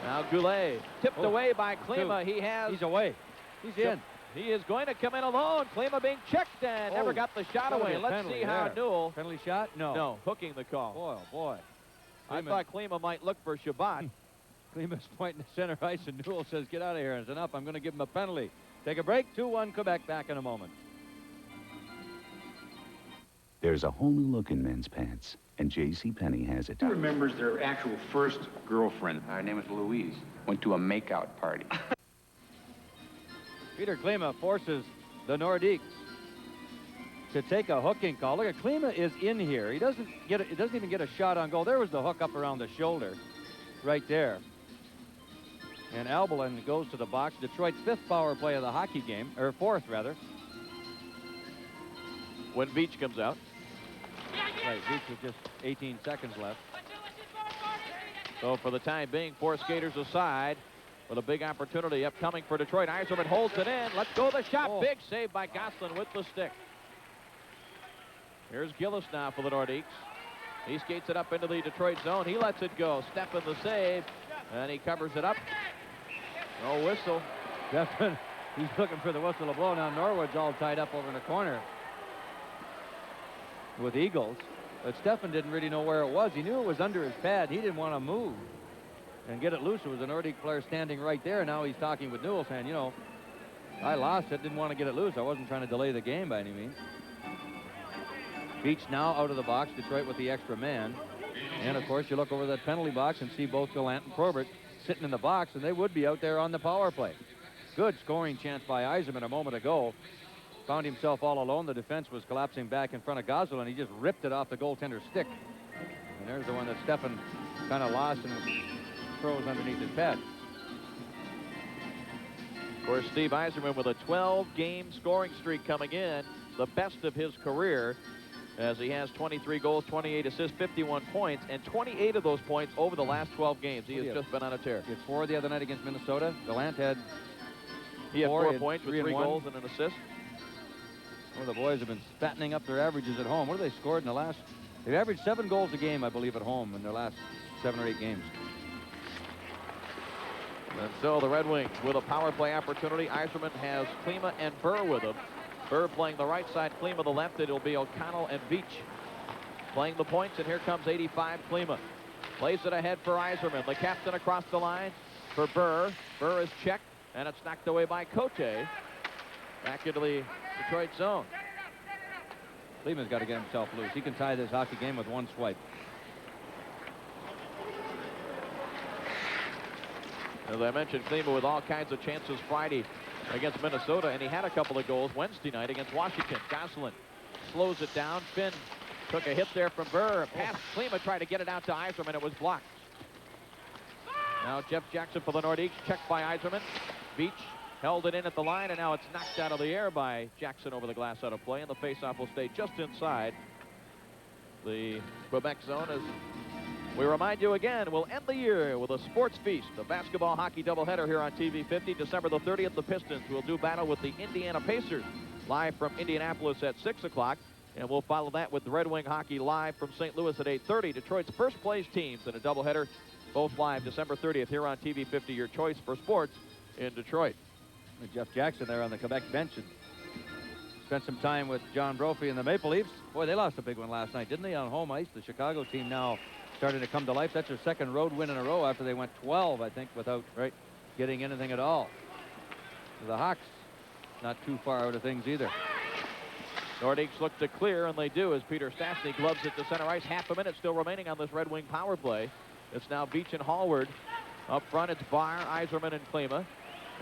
Now Goulet tipped away by Klima. He's away. He's in. He is going to come in alone. Klima being checked and never got the shot away. Let's see how Newell. Penalty shot? No. No, hooking the call. Boy, oh boy. I thought Klima might look for Shabbat. Klima's pointing to center ice, and Newell says, get out of here. It's enough. I'm going to give him a penalty. Take a break. 2-1 Quebec. Back in a moment. There's a whole new look in men's pants, and JCPenney has it. Who remembers their actual first girlfriend? Her name is Louise. Went to a makeout party. Peter Klima forces the Nordiques to take a hooking call. Look at Klima is in here. He doesn't even get a shot on goal. There was the hook up around the shoulder right there. And Albelin goes to the box. Detroit's 5th power play of the hockey game, or 4th rather. when Beach comes out. Right, Beach with just 18 seconds left. So for the time being, 4 skaters aside with a big opportunity upcoming for Detroit. Eiserman holds it in. Let's go the shot. Oh. Big save by Goslin with the stick. Here's Gillis now for the Nordiques. He skates it up into the Detroit zone. He lets it go. Step in the save, and he covers it up. No whistle. Stefan, he's looking for the whistle to blow. Now Norwood's all tied up over in the corner with Eagles. But Stefan didn't really know where it was. He knew it was under his pad. He didn't want to move and get it loose. It was a Nordic player standing right there. Now he's talking with Newell saying, you know, I lost it, didn't want to get it loose. I wasn't trying to delay the game by any means. Beach now out of the box, Detroit with the extra man. And of course, you look over that penalty box and see both Gallant and Probert sitting in the box, and they would be out there on the power play. Good scoring chance by Eiserman a moment ago. Found himself all alone. The defense was collapsing back in front of Gosel, and he just ripped it off the goaltender's stick. And there's the one that Stefan kind of lost and throws underneath his pad. Of course, Steve Eiserman with a 12-game scoring streak coming in, the best of his career, as he has 23 goals, 28 assists, 51 points, and 28 of those points over the last 12 games. He has just been on a tear. He had 4 the other night against Minnesota. Gallant had He had 4 4 points with 3 goals and an assist. Well, the boys have been fattening up their averages at home. What have they scored in the last? They've averaged 7 goals a game, I believe, at home in their last 7 or 8 games. And so the Red Wings with a power play opportunity. Eiserman has Klima and Burr with him. Burr playing the right side, Klima the left. It'll be O'Connell and Beach playing the points, and here comes 85 Klima. Plays it ahead for Eiserman. The captain across the line for Burr. Burr is checked, and it's knocked away by Cote. Back into the Detroit zone. Klima's got to get himself loose. He can tie this hockey game with 1 swipe. As I mentioned, Klima with all kinds of chances Friday against Minnesota, and he had a couple of goals Wednesday night against Washington. Goslin slows it down. Finn took a hit there from Burr. Past Klima, tried to get it out to Eiserman. It was blocked. Now Jeff Jackson for the Nordiques, checked by Eiserman. Beach held it in at the line, and now it's knocked out of the air by Jackson over the glass out of play, and the faceoff will stay just inside the Quebec zone. As we remind you again, we'll end the year with a sports feast, a basketball-hockey doubleheader here on TV 50. December the 30th, the Pistons will do battle with the Indiana Pacers live from Indianapolis at 6 o'clock, and we'll follow that with the Red Wing hockey live from St. Louis at 8:30. Detroit's first-place teams in a doubleheader, both live December 30th here on TV 50, your choice for sports in Detroit. And Jeff Jackson there on the Quebec bench and spent some time with John Brophy and the Maple Leafs. Boy, they lost a big one last night, didn't they, on home ice? The Chicago team now starting to come to life. That's their 2nd road win in a row after they went 12, I think, without getting anything at all. The Hawks not too far out of things either. Nordiques look to clear, and they do as Peter Stastny gloves it to center ice. Half a minute still remaining on this Red Wing power play. It's now Beach and Hallward. Up front, it's Barr, Eiserman, and Klima.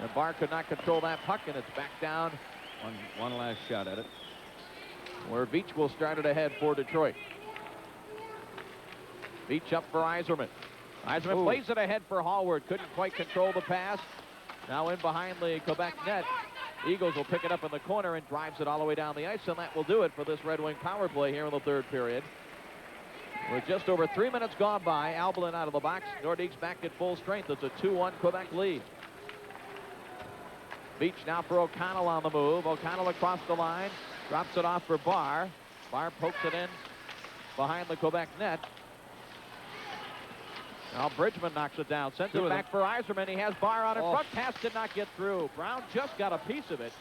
And Barr could not control that puck, and it's back down. One last shot at it. Where Beach will start it ahead for Detroit. Beach up for Eiserman. Eiserman plays it ahead for Hallward. Couldn't quite control the pass. Now in behind the Quebec net. Eagles will pick it up in the corner and drives it all the way down the ice, and that will do it for this Red Wing power play here in the 3rd period. With just over 3 minutes gone by, Albalin out of the box. Nordiques back at full strength. It's a 2-1 Quebec lead. Beach now for O'Connell on the move. O'Connell across the line. Drops it off for Barr. Barr pokes it in behind the Quebec net. Now Bridgman knocks it down. Sends it back for Eiserman. He has Barr on in front. Pass did not get through. Brown just got a piece of it.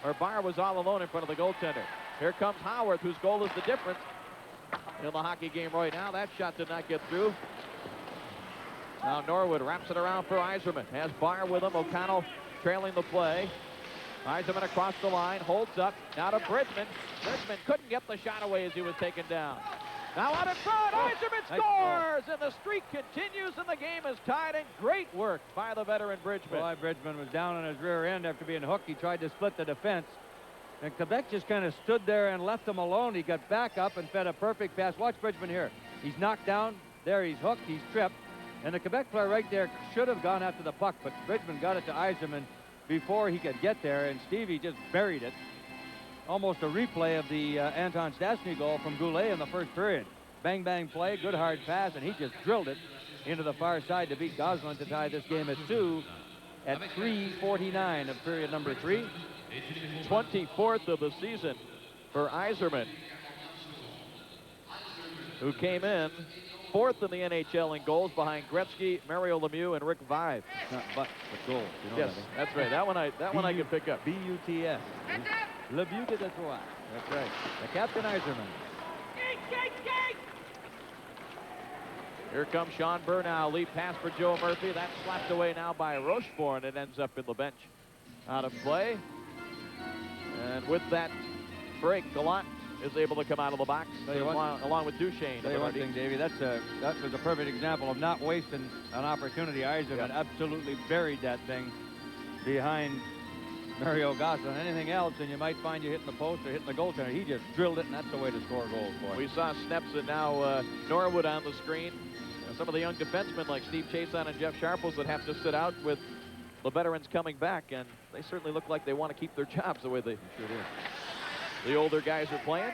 Or Barr was all alone in front of the goaltender. Here comes Howard, whose goal is the difference in the hockey game right now. That shot did not get through. Now Norwood wraps it around for Eiserman. Has Barr with him. O'Connell trailing the play. Eiserman across the line. Holds up. Now to Bridgman. Bridgman couldn't get the shot away as he was taken down. Now out in front, Eiserman scores, and the streak continues, and the game is tied, and great work by the veteran Bridgman. Boy, Bridgman was down on his rear end after being hooked. He tried to split the defense, and Quebec just kind of stood there and left him alone. He got back up and fed a perfect pass. Watch Bridgman here. He's knocked down. There, he's hooked. He's tripped. And the Quebec player right there should have gone after the puck, but Bridgman got it to Eiserman before he could get there, and Stevie just buried it almost a replay of the Anton Stastny goal from Goulet in the first period. Bang, bang play, good hard pass, and he just drilled it into the far side to beat Goslin to tie this game at 2 at 3:49 of period number 3. 24th of the season for Yzerman, who came in 4th in the NHL in goals behind Gretzky, Mario Lemieux, and Rick Vive. Not but goals. You know Yes, that's right. That one I can pick up. B-U-T-S. Le but de Detroit. That's right. The Captain Yzerman. Here comes Sean Bernal. Lead pass for Joe Murphy. That's slapped away now by Rochefort, and it ends up in the bench. Out of play. And with that break, Gallant is able to come out of the box along with Duchesne. Tell you one thing, Davey, that was a perfect example of not wasting an opportunity. Yzerman absolutely buried that thing behind Mario Goslin. Anything else, and you might find you hitting the post or hitting the goaltender. He just drilled it, and that's the way to score goals, boy. We saw Sneps and now Norwood on the screen. Some of the young defensemen like Steve Chason and Jeff Sharples that have to sit out with the veterans coming back, and they certainly look like they want to keep their jobs the way they sure do. The older guys are playing.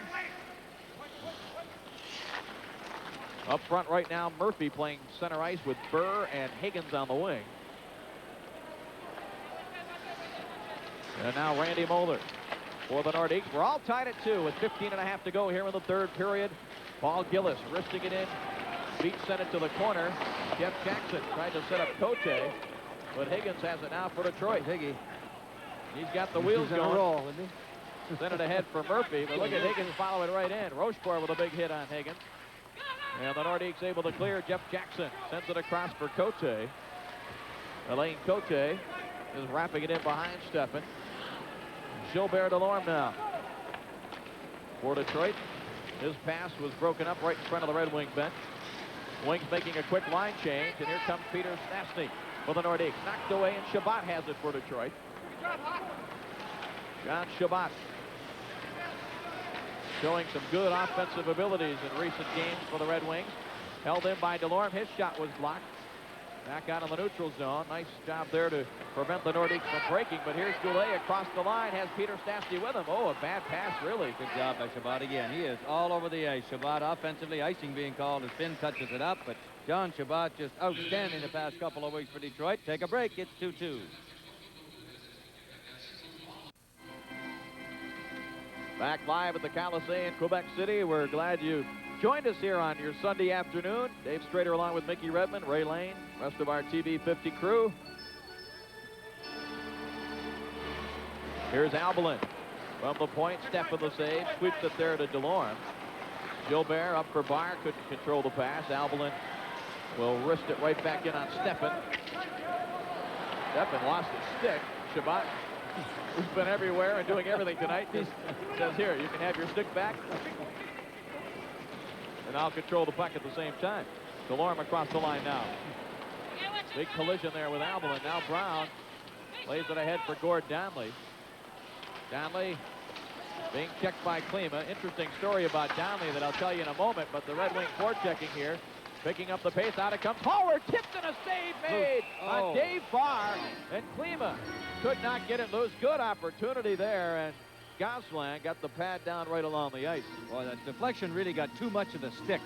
Up front right now, Murphy playing center ice with Burr and Higgins on the wing. And now Randy Moeller for the Nordiques. We're all tied at 2 with 15.5 to go here in the third period. Paul Gillis wristing it in. Beach sent it to the corner. Jeff Jackson tried to set up Cote, but Higgins has it now for Detroit. Higgy. He's got the wheels He's going. roll, isn't he? Sent it ahead for Murphy, but look at Higgins following right in. Rochefort with a big hit on Higgins. And the Nordiques able to clear. Jeff Jackson sends it across for Cote. Elaine Cote is wrapping it in behind Steffen. Gilbert Delorme now for Detroit. His pass was broken up right in front of the Red Wing bench. Wings making a quick line change, and here comes Peter Stastny for the Nordiques. Knocked away, and Shabbat has it for Detroit. John Shabbat showing some good offensive abilities in recent games for the Red Wings. Held in by Delorme. His shot was blocked. Back out in the neutral zone. Nice job there to prevent the Nordiques from breaking. But here's Goulet across the line. Has Peter Stastny with him. Oh, a bad pass, really. Good job by Shabbat again. He is all over the ice. Shabbat offensively. Icing being called as Finn touches it up. But John Shabbat just outstanding the past couple of weeks for Detroit. Take a break. It's 2-2. Back live at the Colisée in Quebec City. We're glad you joined us here on your Sunday afternoon. Dave Strader along with Mickey Redmond, Ray Lane, rest of our TV 50 crew. Here's Albelin from the point. Steffen the save. Sweeps it there to Delorme. Gilbert up for Barr. Couldn't control the pass. Albelin will wrist it right back in on Steffen. Steffen lost his stick. Shabbat, who's been everywhere and doing everything tonight, just says, here, you can have your stick back. And I'll control the puck at the same time. Delorme across the line now. Big collision there with Albelin. Now Brown lays it ahead for Gord Donnelly. Donnelly being checked by Klima. Interesting story about Donnelly that I'll tell you in a moment, but the Red Wing forechecking here. Picking up the pace. Out it comes. Howard tipped and a save made on Dave Farr. And Klima could not get it loose. Good opportunity there. And Gosselin got the pad down right along the ice. Boy, that deflection really got too much of the stick.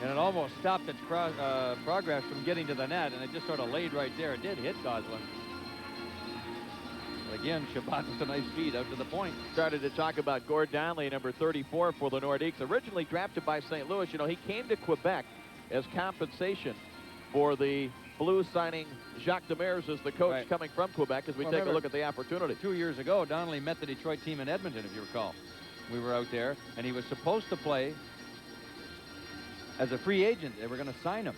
And it almost stopped its progress from getting to the net. And it just sort of laid right there. It did hit Gosselin. But again, Shabbat with a nice feed out to the point. Started to talk about Gord Donnelly, number 34 for the Nordiques. Originally drafted by St. Louis. You know, he came to Quebec as compensation for the Blues signing Jacques Demers as the coach coming from Quebec as we take a look at the opportunity. 2 years ago, Donnelly met the Detroit team in Edmonton, if you recall. We were out there, and he was supposed to play as a free agent. They were going to sign him,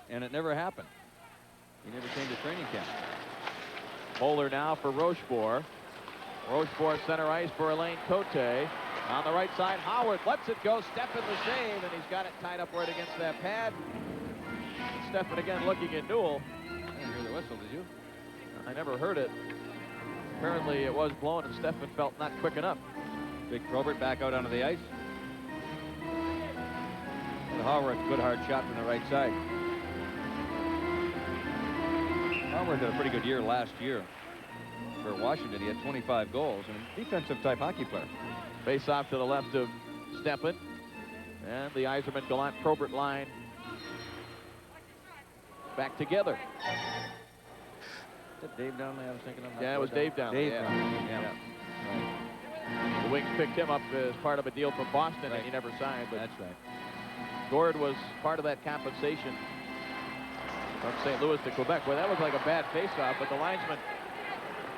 and it never happened. He never came to training camp. Moeller now for Rochefort. Rochefort center ice for Elaine Cote. On the right side, Howard lets it go. Steffen the save, and he's got it tied up right against that pad. Steffen again looking at Newell. I didn't hear the whistle, did you? I never heard it. Apparently it was blown, and Steffen felt not quick enough. Big Probert back out onto the ice. And Howard, good hard shot from the right side. Howard had a pretty good year last year for Washington. He had 25 goals and a defensive-type hockey player. Face off to the left of Steppen. And the Yzerman Gallant Probert line back together. Is that Dave Downey I was thinking of? Yeah, it was Dave Downey. Dave Yeah. Downey, yeah. Yeah. The Wings picked him up as part of a deal from Boston, and he never signed. But That's right. Gord was part of that compensation from St. Louis to Quebec. Well, that was like a bad face-off, but the linesman,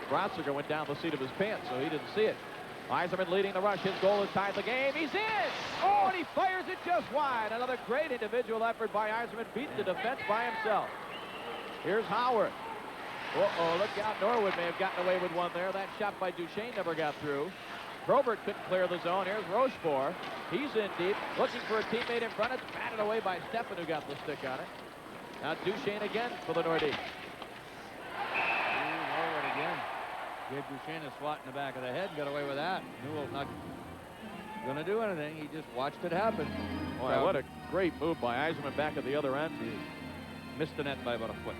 Grotziger, went down the seat of his pants, so he didn't see it. Yzerman leading the rush. His goal has tied the game. He's in! Oh, and he fires it just wide. Another great individual effort by Yzerman. Beat the defense by himself. Here's Howard. Uh-oh, look out. Norwood may have gotten away with one there. That shot by Duchesne never got through. Probert couldn't clear the zone. Here's Rochefort. He's in deep, looking for a teammate in front. It's batted away by Steffen, who got the stick on it. Now Duchesne again for the Nordiques. Norwood again. Gave Duchesne a swat in the back of the head and got away with that. Newell not going to do anything. He just watched it happen. Boy, what a great move by Yzerman back at the other end. Missed the net by about a foot.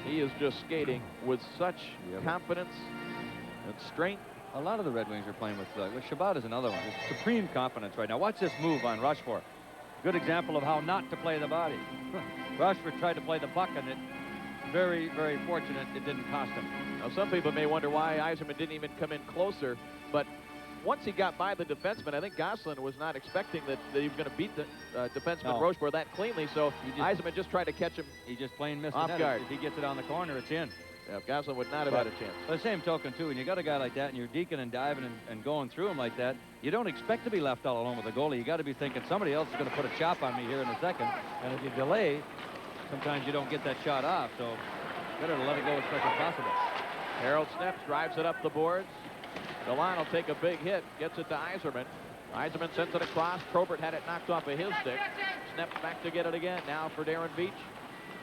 He is just skating with such confidence and strength. A lot of the Red Wings are playing with Chabot is another one. There's supreme confidence right now. Watch this move on Rochefort. Good example of how not to play the body. Rochefort tried to play the puck, and it very, very fortunate it didn't cost him. Now, some people may wonder why Yzerman didn't even come in closer, but once he got by the defenseman, I think Gosselin was not expecting that he was going to beat the defenseman Rochefort that cleanly, so Yzerman just tried to catch him. He just plain missed off the net. guard. If he gets it on the corner, it's in. Yeah, Gosselin would not have had a chance. By the same token, too, when you got a guy like that and you're deking and diving and going through him like that, you don't expect to be left all alone with the goalie. You got to be thinking somebody else is going to put a chop on me here in a second. And if you delay, sometimes you don't get that shot off. So better to let it go as quick as possible. Harold Snepps drives it up the boards. DeLon will take a big hit, gets it to Yzerman. Yzerman sends it across. Probert had it knocked off of his stick. Snepps back to get it again. Now for Darren Beach.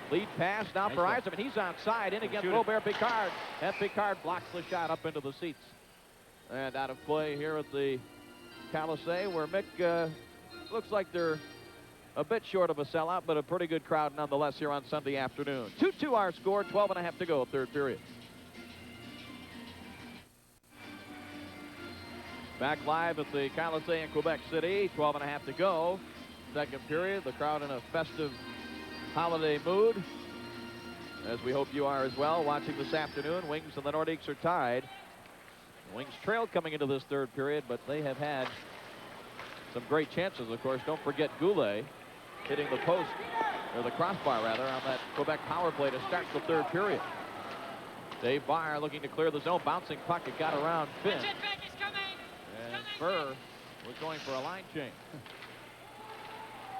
Lead pass now for Yzerman. He's onside in against Robert Picard. And Picard blocks the shot up into the seats. And out of play here at the Colisée, where Mick looks like they're a bit short of a sellout, but a pretty good crowd nonetheless here on Sunday afternoon. 2-2 our score, 12.5 to go, third period. Back live at the Colisée in Quebec City, 12.5 to go. Second period, the crowd in a festive holiday mood, as we hope you are as well, watching this afternoon. Wings and the Nordiques are tied. The Wings trailed coming into this third period, but they have had some great chances, of course. Don't forget Goulet hitting the post, or the crossbar rather, on that Quebec power play to start the third period. Dave Barr looking to clear the zone, bouncing puck. It got around Finn. And Burr was going for a line change.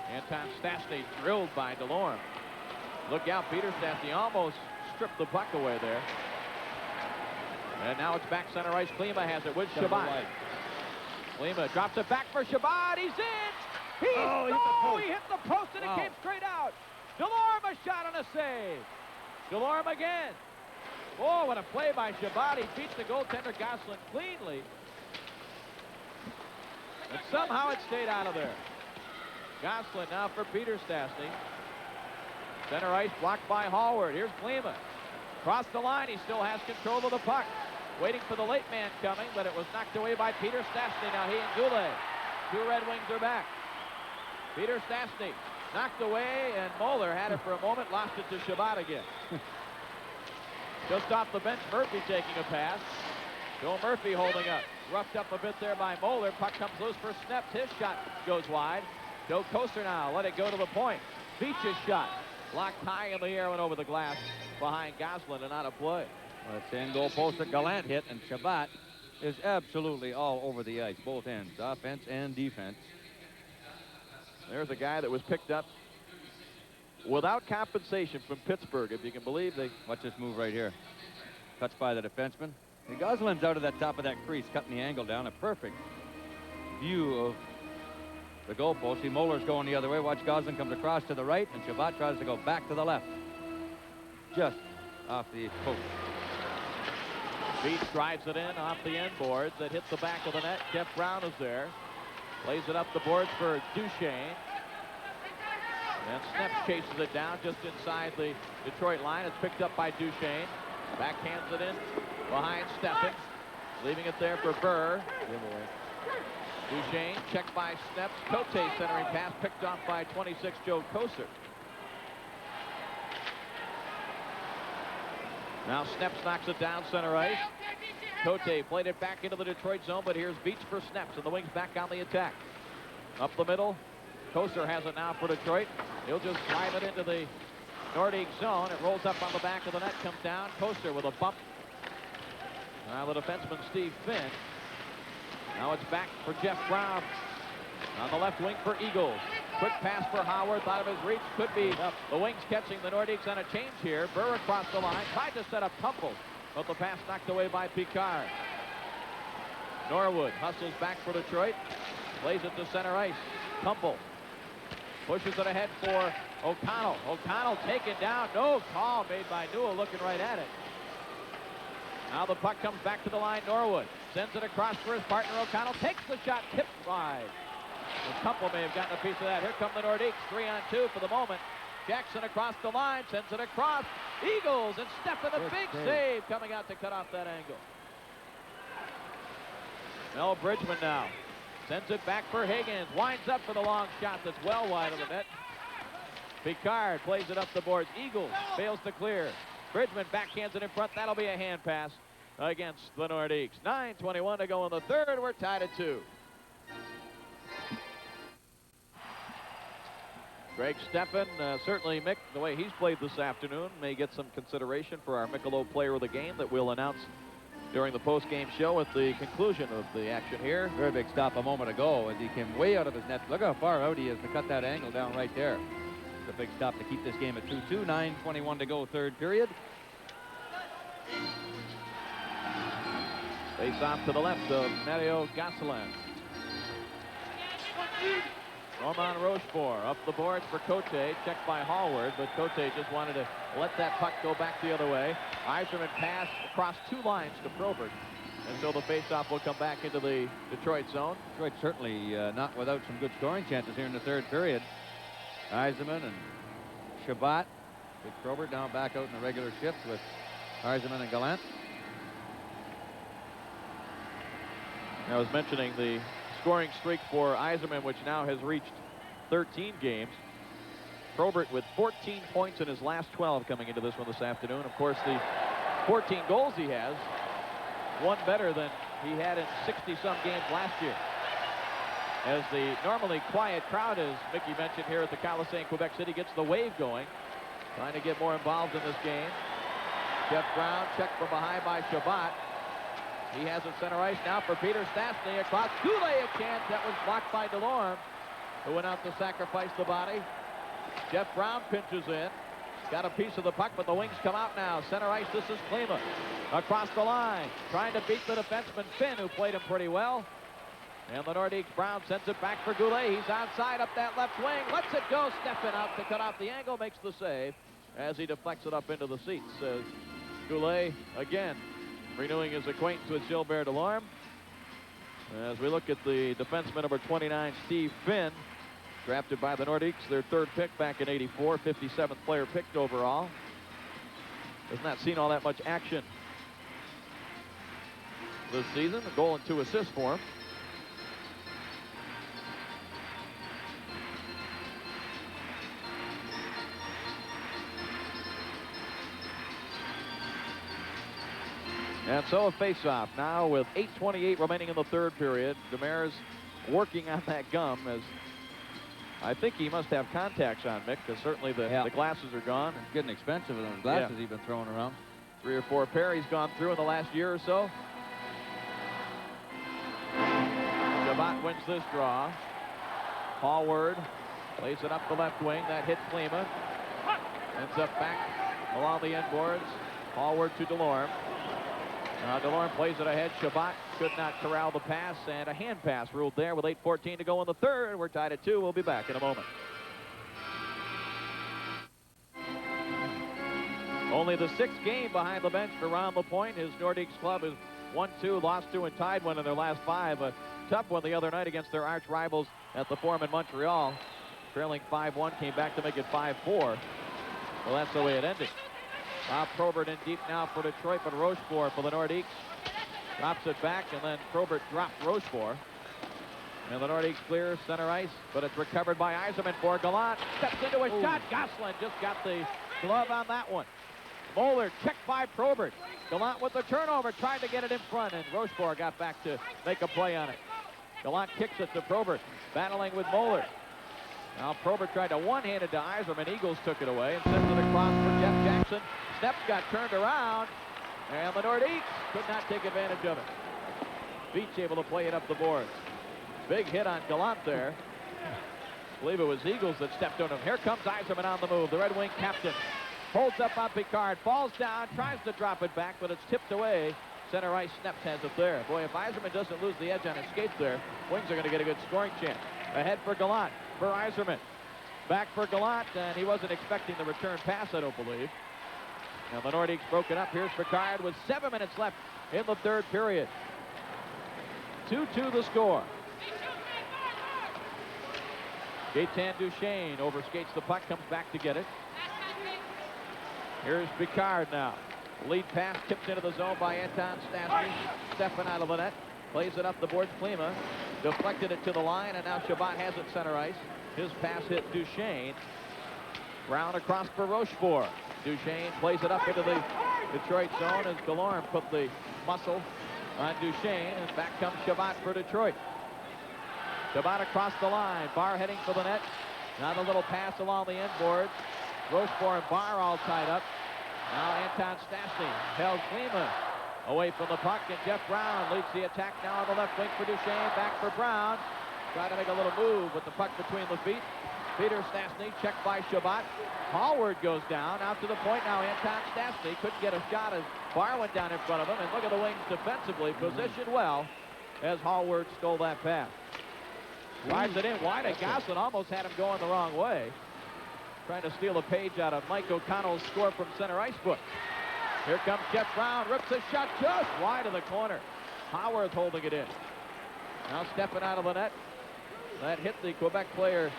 Anton Stastny drilled by DeLorme. Look out, Peter Stastny almost stripped the puck away there. And now it's back center ice. Klima has it with Chabot. Klima drops it back for Chabot. He's in! He hit the post and it came straight out. DeLorme a shot and a save. DeLorme again. Oh, what a play by Chabot. He beats the goaltender Gosselin cleanly. And somehow it stayed out of there. Gosselin now for Peter Stastny. Center ice blocked by Hallward. Here's Klima. Across the line, he still has control of the puck. Waiting for the late man coming, but it was knocked away by Peter Stastny. Now he and Goulet. Two Red Wings are back. Peter Stastny knocked away, and Moeller had it for a moment, lost it to Chabot again. Just off the bench, Murphy taking a pass. Joe Murphy holding up. Roughed up a bit there by Moeller. Puck comes loose for Snepps. His shot goes wide. Joe Koster now let it go to the point. Beach's shot blocked high in the air, went over the glass behind Gosselin and out of play. Well, it's in goal post that Gallant hit, and Chabot is absolutely all over the ice, both ends, offense and defense. There's a guy that was picked up without compensation from Pittsburgh, if you can believe. Watch this move right here. Touched by the defenseman. And Gosselin's out of that top of that crease, cutting the angle down. A perfect view of the goalpost. See, Moeller's going the other way. Watch, Gosselin comes across to the right, and Chabot tries to go back to the left. Just off the post. Beach drives it in off the end boards. That hits the back of the net. Jeff Brown is there. Plays it up the boards for Duchesne. And Snepps chases it down just inside the Detroit line. It's picked up by Duchesne. Backhands it in behind Steffen. Leaving it there for Burr. Duchesne, checked by Steps. Cote centering pass, picked off by 26 Joe Koser. Now Steps knocks it down center ice. Cote played it back into the Detroit zone, but here's Beach for Steps, and the Wings back on the attack. Up the middle, Koser has it now for Detroit. He'll just drive it into the Nordique zone. It rolls up on the back of the net, comes down. Koser with a bump. Now the defenseman Steve Finn. Now it's back for Jeff Brown on the left wing for Eagles. Quick pass for Howard, thought of his reach. Could be the Wings catching the Nordiques on a change here. Burr across the line, tried to set up Tumpel, but the pass knocked away by Picard. Norwood hustles back for Detroit, plays it to center ice. Tumpel pushes it ahead for O'Connell. O'Connell taken down, no call made by Newell, looking right at it. Now the puck comes back to the line. Norwood sends it across for his partner. O'Connell takes the shot, tipped wide. Tumpel may have gotten a piece of that. Here come the Nordiques, 3-on-2 for the moment. Jackson across the line, sends it across. Eagles, and Steffen, a big save coming out to cut off that angle. Mel Bridgman now sends it back for Higgins. Winds up for the long shot that's well wide of the net. Picard plays it up the boards. Eagles fails to clear. Bridgman backhands it in front. That'll be a hand pass against the Nordiques. 9:21 to go in the third. We're tied at 2. Greg Steffen, certainly Mick, the way he's played this afternoon, may get some consideration for our Michelob Player of the Game that we'll announce during the post-game show at the conclusion of the action here. Very big stop a moment ago as he came way out of his net. Look how far out he is to cut that angle down right there. It's a big stop to keep this game at 2-2. 9:21 to go, third period. Face off to the left of Mario Gosselin. Roman Rochefort up the boards for Cote, checked by Hallward, but Cote just wanted to let that puck go back the other way. Yzerman passed across 2 lines to Probert, and so the faceoff will come back into the Detroit zone. Detroit certainly not without some good scoring chances here in the third period. Yzerman and Shabbat, with Probert now back out in the regular shift with Yzerman and Gallant. I was mentioning the scoring streak for Yzerman, which now has reached 13 games. Probert with 14 points in his last 12 coming into this one this afternoon. Of course, the 14 goals he has, one better than he had in 60-some games last year. As the normally quiet crowd, as Mickey mentioned here at the Coliseum in Quebec City, gets the wave going, trying to get more involved in this game. Jeff Brown checked from behind by Shabbat. He has it center ice now for Peter Stastny across. Goulet a chance that was blocked by Delorme, who went out to sacrifice the body. Jeff Brown pinches in. Got a piece of the puck, but the Wings come out now. Center ice, this is Klima. Across the line, trying to beat the defenseman Finn, who played him pretty well. And the Nordiques, Brown sends it back for Goulet. He's outside up that left wing. Lets it go. Steffen out to cut off the angle. Makes the save as he deflects it up into the seats. Goulet, again, renewing his acquaintance with Gilbert Delorme. As we look at the defenseman number 29, Steve Finn, drafted by the Nordiques, their third pick back in '84, 57th player picked overall. Has not seen all that much action this season. A goal and 2 assists for him. And so a face-off now with 8:28 remaining in the third period. Demers working on that gum, as I think he must have contacts on, Mick, because certainly the glasses are gone. It's getting expensive with those glasses he's been throwing around. 3 or 4 pair he's gone through in the last year or so. Shabbat wins this draw. Hallward plays it up the left wing. That hits Klima. Ends up back along the end boards. Hallward to Delorme. Delorme plays it ahead. Shabbat could not corral the pass, and a hand pass ruled there with 8:14 to go in the third. We're tied at 2. We'll be back in a moment. Only the 6th game behind the bench for Ron LaPointe. His Nordiques club is 1-2, lost 2, and tied 1 in their last 5. A tough one the other night against their arch rivals at the Forum in Montreal. Trailing 5-1, came back to make it 5-4. Well, that's the way it ended. Probert in deep now for Detroit, but Rochefort for the Nordiques drops it back, and then Probert dropped Rochefort. And the Nordiques clear center ice, but it's recovered by Yzerman for Gallant. Steps into a shot. Gosselin just got the glove on that one. Moeller checked by Probert. Gallant with the turnover, tried to get it in front, and Rochefort got back to make a play on it. Gallant kicks it to Probert, battling with Moeller. Now Probert tried to one-handed to Yzerman. Eagles took it away and sent it across for Jeff Jackson. Steps got turned around, and the Nordiques could not take advantage of it. Beach able to play it up the boards. Big hit on Gallant there. I believe it was Eagles that stepped on him. Here comes Yzerman on the move. The Red Wing captain holds up on Picard, falls down, tries to drop it back, but it's tipped away. Center ice, Sneps has it there. Boy, if Yzerman doesn't lose the edge on his skate there, Wings are going to get a good scoring chance. Ahead for Gallant, for Yzerman. Back for Gallant, and he wasn't expecting the return pass, I don't believe. Now the Nordiques broke it up. Here's Picard with 7 minutes left in the third period. 2-2 the score. Gaetan Duchesne overskates the puck, comes back to get it. Here's Picard now. Lead pass tipped into the zone by Anton Stastny. Stefan out of the net. Plays it up the boards. Klima deflected it to the line, and now Shabbat has it center ice. His pass hit Duchesne. Brown across for Rochefort. Duchesne plays it up into the Detroit zone as Delorme put the muscle on Duchesne, and back comes Shabbat for Detroit. Shabbat across the line. Barr heading for the net. Now the little pass along the end boards. Rochefort and Barr all tied up. Now Anton Stastny tells Klima away from the puck, and Jeff Brown leads the attack now on the left wing for Duchesne. Back for Brown. Trying to make a little move with the puck between the feet. Peter Stastny checked by Shabbat. Hallward goes down out to the point. Now Anton Stastny couldn't get a shot as Barr went down in front of him. And look at the Wings defensively, positioned well as Hallward stole that pass. Drives it in wide, and Gosselin almost had him going the wrong way. Trying to steal a page out of Mike O'Connell's score from center ice foot. Here comes Jeff Brown, rips a shot just wide of the corner. Howarth holding it in. Now stepping out of the net. That hit the Quebec player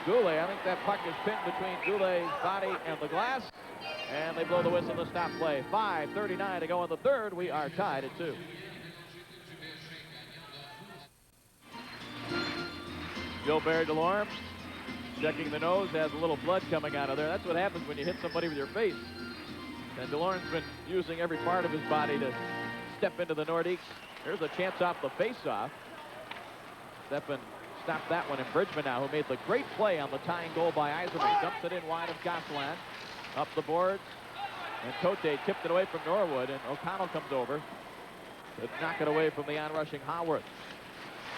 Goulet. I think that puck is pinned between Goulet's body and the glass. And they blow the whistle to stop play. 5:39 to go in the third. We are tied at 2. Gilbert Delorme checking the nose, has a little blood coming out of there. That's what happens when you hit somebody with your face. And Delorme's been using every part of his body to step into the Nordiques. Here's a chance off the face-off. Steppen stopped that one in Bridgman now, who made the great play on the tying goal by Yzerman. Dumps it in wide of Gosselin. Up the boards. And Cote tipped it away from Norwood, and O'Connell comes over to knock it away from the onrushing Howarth.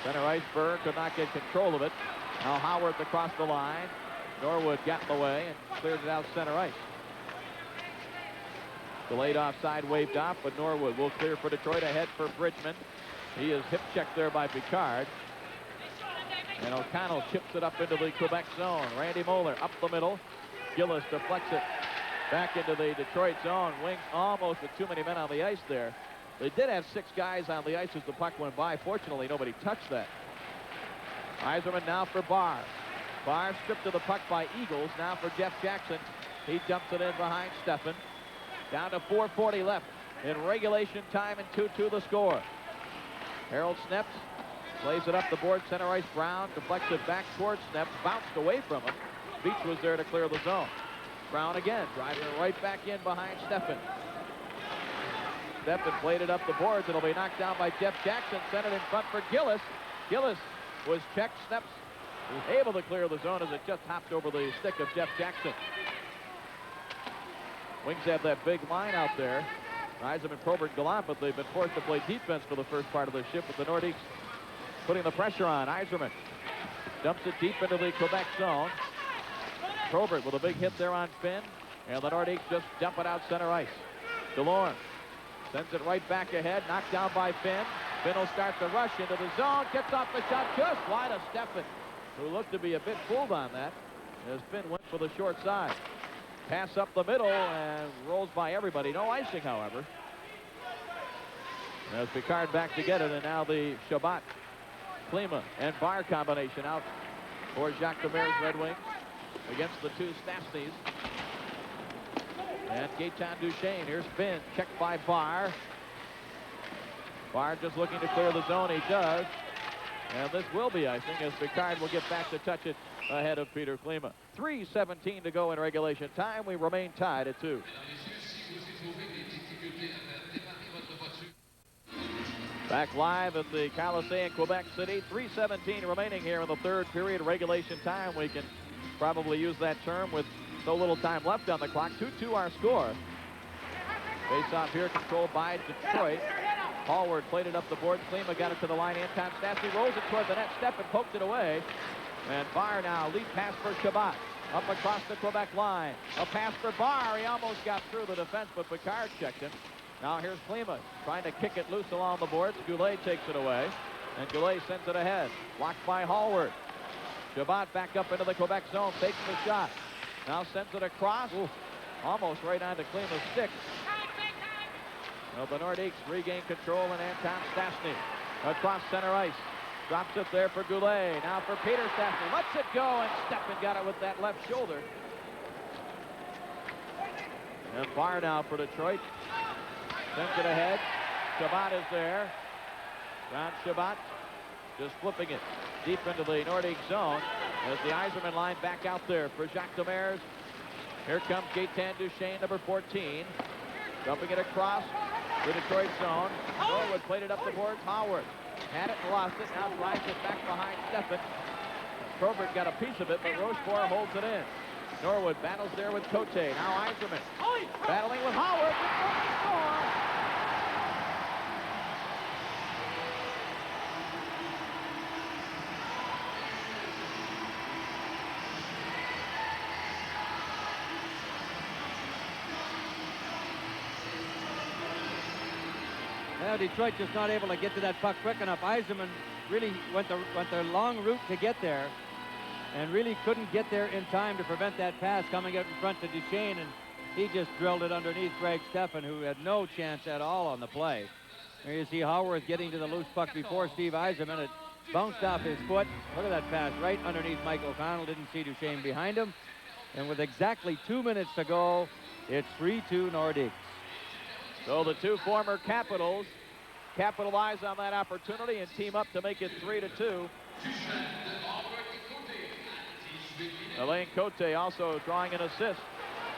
Center ice, Berg could not get control of it. Now Howarth across the line. Norwood got in the way and clears it out center ice. Delayed offside, waved off, but Norwood will clear for Detroit. Ahead for Bridgman. He is hip checked there by Picard. And O'Connell chips it up into the Quebec zone. Randy Moeller up the middle. Gillis deflects it back into the Detroit zone. Wings almost with too many men on the ice there. They did have 6 guys on the ice as the puck went by. Fortunately, nobody touched that. Yzerman now for Barr. Barr stripped of the puck by Eagles. Now for Jeff Jackson. He dumps it in behind Steffen. Down to 4:40 left in regulation time, and 2-2 the score. Harold Sneps plays it up the board. Center ice. Brown deflects it back towards Sneps. Bounced away from him. Beach was there to clear the zone. Brown again driving it right back in behind Steffen. Steffen played it up the boards. It'll be knocked down by Jeff Jackson. Sent it in front for Gillis. Gillis was checked. Sneps was able to clear the zone as it just hopped over the stick of Jeff Jackson. Wings have that big line out there. Yzerman, Probert, Gallant, but they've been forced to play defense for the first part of the shift with the Nordiques putting the pressure on. Yzerman dumps it deep into the Quebec zone. Probert with a big hit there on Finn, and the Nordiques just dump it out center ice. Delorme sends it right back ahead, knocked down by Finn. Finn will start the rush into the zone, gets off the shot just wide of Steffen, who looked to be a bit fooled on that as Finn went for the short side. Pass up the middle and rolls by everybody. No icing, however. As Picard back to get it, and now the Shabbat, Klima, and Barr combination out for Jacques Demers Red Wings against the 2 Stastnys. And Gaetan Duchesne, here's Finn, checked by Barr. Barr just looking to clear the zone, he does. And this will be icing as Picard will get back to touch it ahead of Peter Klima. 3:17 to go in regulation time. We remain tied at 2. Back live at the Colisée in Quebec City. 3:17 remaining here in the third period regulation time. We can probably use that term with so little time left on the clock. 2-2 our score. Face-off here controlled by Detroit. Hallward played it up the board. Klima got it to the line. Anton Stastny rolls it toward the net. Steffen poked it away. And Barr now, lead pass for Chabot. Up across the Quebec line. A pass for Barr. He almost got through the defense, but Picard checked him. Now here's Klima trying to kick it loose along the boards. Goulet takes it away. And Goulet sends it ahead. Blocked by Hallward. Chabot back up into the Quebec zone. Takes the shot. Now sends it across. Ooh, almost right onto Klima's stick. Well, the Nordiques regain control, and Anton Stastny across center ice. Drops it there for Goulet. Now for Peter Stastny. Lets it go, and Steffen got it with that left shoulder. And Barr now for Detroit. Sends it ahead. Chabot is there. John Chabot just flipping it deep into the Nordique zone as the Yzerman line back out there for Jacques Demers. Here comes Gaetan Duchesne, number 14. Dumping it across the Detroit zone. Norwood played it up the boards. Howard had it and lost it. Now drives it back behind Steffen. Probert got a piece of it, but Rochefort holds it in. Norwood battles there with Cote. Now Yzerman battling with Howard. Well, Detroit just not able to get to that puck quick enough. Yzerman really went the long route to get there and really couldn't get there in time to prevent that pass coming out in front to Duchesne, and he just drilled it underneath Greg Steffen, who had no chance at all on the play. There you see Howarth getting to the loose puck before Steve Yzerman. It bounced off his foot. Look at that pass right underneath Mike O'Connell. Didn't see Duchesne behind him. And with exactly 2 minutes to go, it's 3-2 Nordiques. So the two former Capitals capitalize on that opportunity and team up to make it 3-2. Alain Cote also drawing an assist.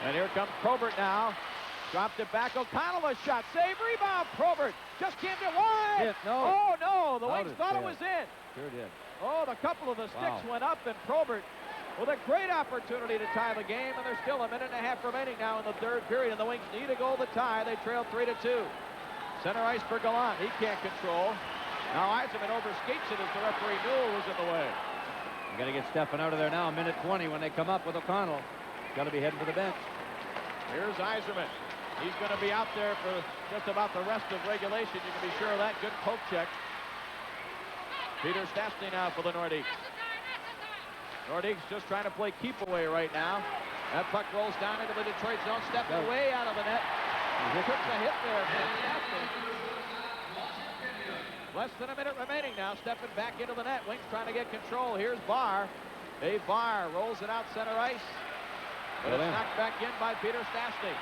And here comes Probert now. Dropped it back. O'Connell a shot. Save, rebound. Probert just can't get wide. Hit, no. Oh, no. The Wings thought it was in. Sure did. Oh, the couple of the sticks went up, and Probert with a great opportunity to tie the game, and there's still a minute and a half remaining now in the third period, and the Wings need a goal to tie. They trail 3-2. Center ice for Gallant. He can't control. Now Yzerman overskates it as the referee Newell was in the way. You got to get Steffen out of there now. Minute 20 when they come up with O'Connell. Got to be heading for the bench. Here's Yzerman. He's going to be out there for just about the rest of regulation. You can be sure of that. Good poke check. Peter Stastny now for the Nordiques. Nordiques just trying to play keep away right now. That puck rolls down into the Detroit zone. Steffen way out of the net. He took the hit there for Stastny. Less than a minute remaining now. Steffen back into the net. Wings trying to get control. Here's Barr. Dave Barr rolls it out center ice. But it's knocked back in by Peter Stastny.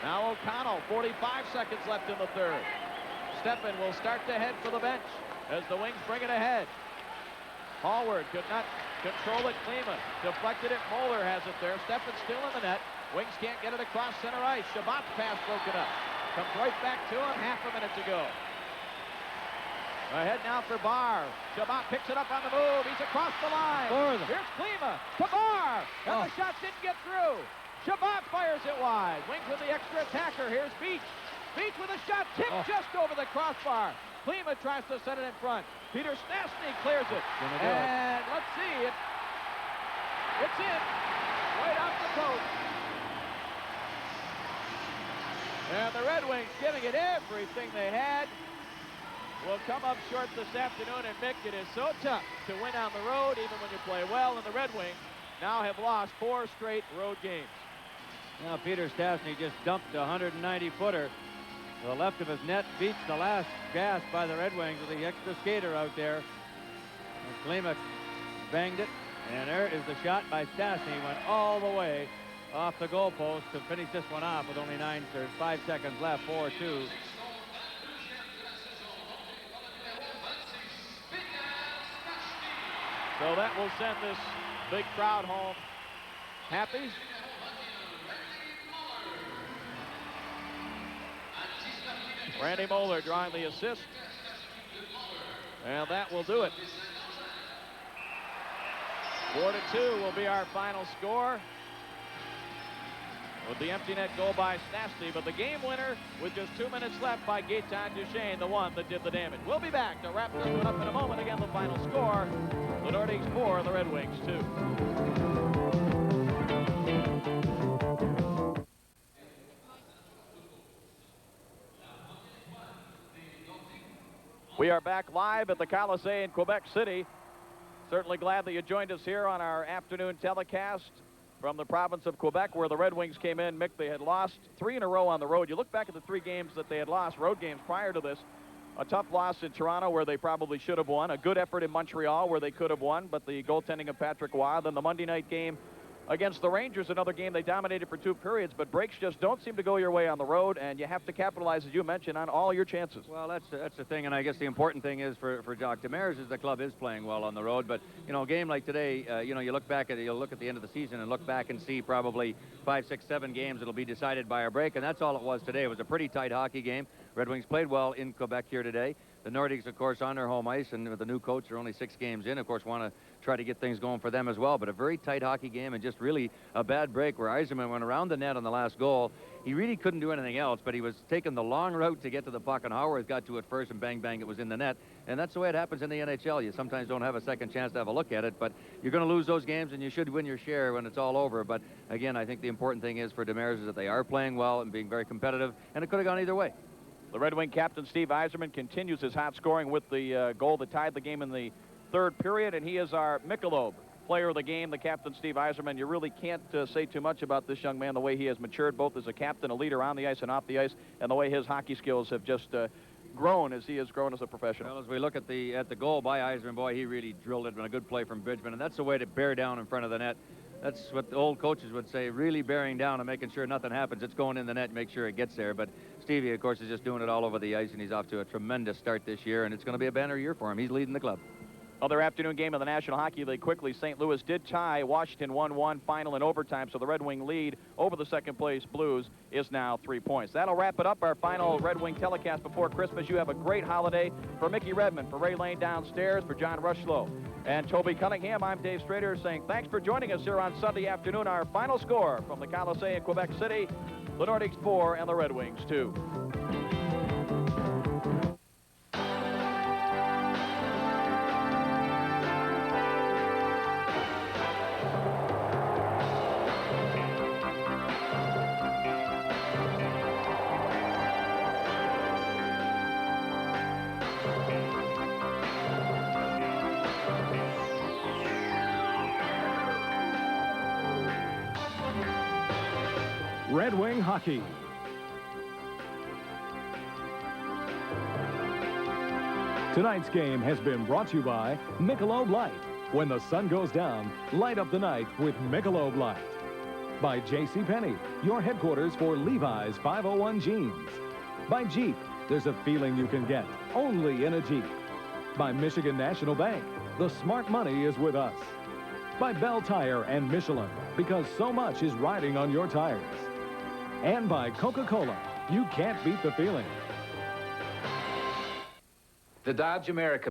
Now O'Connell, 45 seconds left in the third. Steffen will start to head for the bench as the Wings bring it ahead. Hallward could not control it. Klima deflected it. Moeller has it there. Steffen still in the net. Wings can't get it across center ice. Chabot's pass broken up. Comes right back to him. Half a minute to go. Ahead now for Barr. Chabot picks it up on the move. He's across the line. Here's Klima to Barr. And the shot didn't get through. Chabot fires it wide. Wings with the extra attacker. Here's Beach. Beach with a shot tipped just over the crossbar. Klima tries to set it in front. Peter Stastny clears it. And let's see it. It's in. Right off the post. And the Red Wings giving it everything they had. Will come up short this afternoon, and Mick, it is so tough to win on the road, even when you play well, and the Red Wings now have lost 4 straight road games. Now Peter Stastny just dumped a 190-footer to the left of his net, beats the last gasp by the Red Wings with the extra skater out there. And Klima banged it, and there is the shot by Stastny. Went all the way off the goalpost to finish this one off with only 5 seconds left. 4-2. So that will send this big crowd home happy. Randy Moeller drawing the assist. And that will do it. 4-2 will be our final score, with the empty net goal by Stastny, but the game winner with just 2 minutes left by Gaetan Duchesne, the one that did the damage. We'll be back to wrap this one up in a moment. Again, the final score, the Nordiques 4, the Red Wings 2. We are back live at the Colisée in Quebec City. Certainly glad that you joined us here on our afternoon telecast from the province of Quebec, where the Red Wings came in. Mick, they had lost 3 in a row on the road. You look back at the 3 games that they had lost, road games prior to this. A tough loss in Toronto, where they probably should have won. A good effort in Montreal, where they could have won, but the goaltending of Patrick Roy. Then the Monday night game against the Rangers, another game they dominated for 2 periods, but breaks just don't seem to go your way on the road, and you have to capitalize, as you mentioned, on all your chances. Well, that's the thing, and I guess the important thing is for Jacques Demers is the club is playing well on the road. But you know, a game like today, you know, you look at the end of the season and look back and see probably 5, 6, 7 games that'll be decided by a break, and that's all it was today. It was a pretty tight hockey game. Red Wings played well in Quebec here today. The Nordiques, of course, on their home ice, and with the new coach, they're only 6 games in, of course, want to try to get things going for them as well. But a very tight hockey game, and just really a bad break where Yzerman went around the net on the last goal. He really couldn't do anything else, but he was taking the long route to get to the puck, and Howard got to it first, and bang, bang, it was in the net. And that's the way it happens in the NHL. You sometimes don't have a second chance to have a look at it, but you're going to lose those games, and you should win your share when it's all over. But again, I think the important thing is for Demers is that they are playing well and being very competitive, and it could have gone either way. The Red Wing captain, Steve Yzerman, continues his hot scoring with the goal that tied the game in the 3rd period, and he is our Michelob player of the game, the captain, Steve Yzerman. You really can't say too much about this young man, the way he has matured, both as a captain, a leader on the ice and off the ice, and the way his hockey skills have just grown as he has grown as a professional. Well, as we look at the goal by Yzerman, boy, he really drilled it, and a good play from Bridgman, and that's the way to bear down in front of the net. That's what the old coaches would say, really bearing down and making sure nothing happens. It's going in the net, make sure it gets there. But Stevie, of course, is just doing it all over the ice, and he's off to a tremendous start this year, and it's going to be a banner year for him. He's leading the club. Other afternoon game of the National Hockey League quickly. St. Louis did tie Washington 1-1 final in overtime, so the Red Wing lead over the second-place Blues is now 3 points. That'll wrap it up, our final Red Wing telecast before Christmas. You have a great holiday. For Mickey Redmond, for Ray Lane downstairs, for John Rushlow and Toby Cunningham, I'm Dave Strader saying thanks for joining us here on Sunday afternoon. Our final score from the Colisée in Quebec City, the Nordiques 4 and the Red Wings 2. Red Wing Hockey. Tonight's game has been brought to you by Michelob Light. When the sun goes down, light up the night with Michelob Light. By J.C. Penney, your headquarters for Levi's 501 jeans. By Jeep, there's a feeling you can get only in a Jeep. By Michigan National Bank, the smart money is with us. By Bell Tire and Michelin, because so much is riding on your tires. And by Coca-Cola, you can't beat the feeling. The Dodge America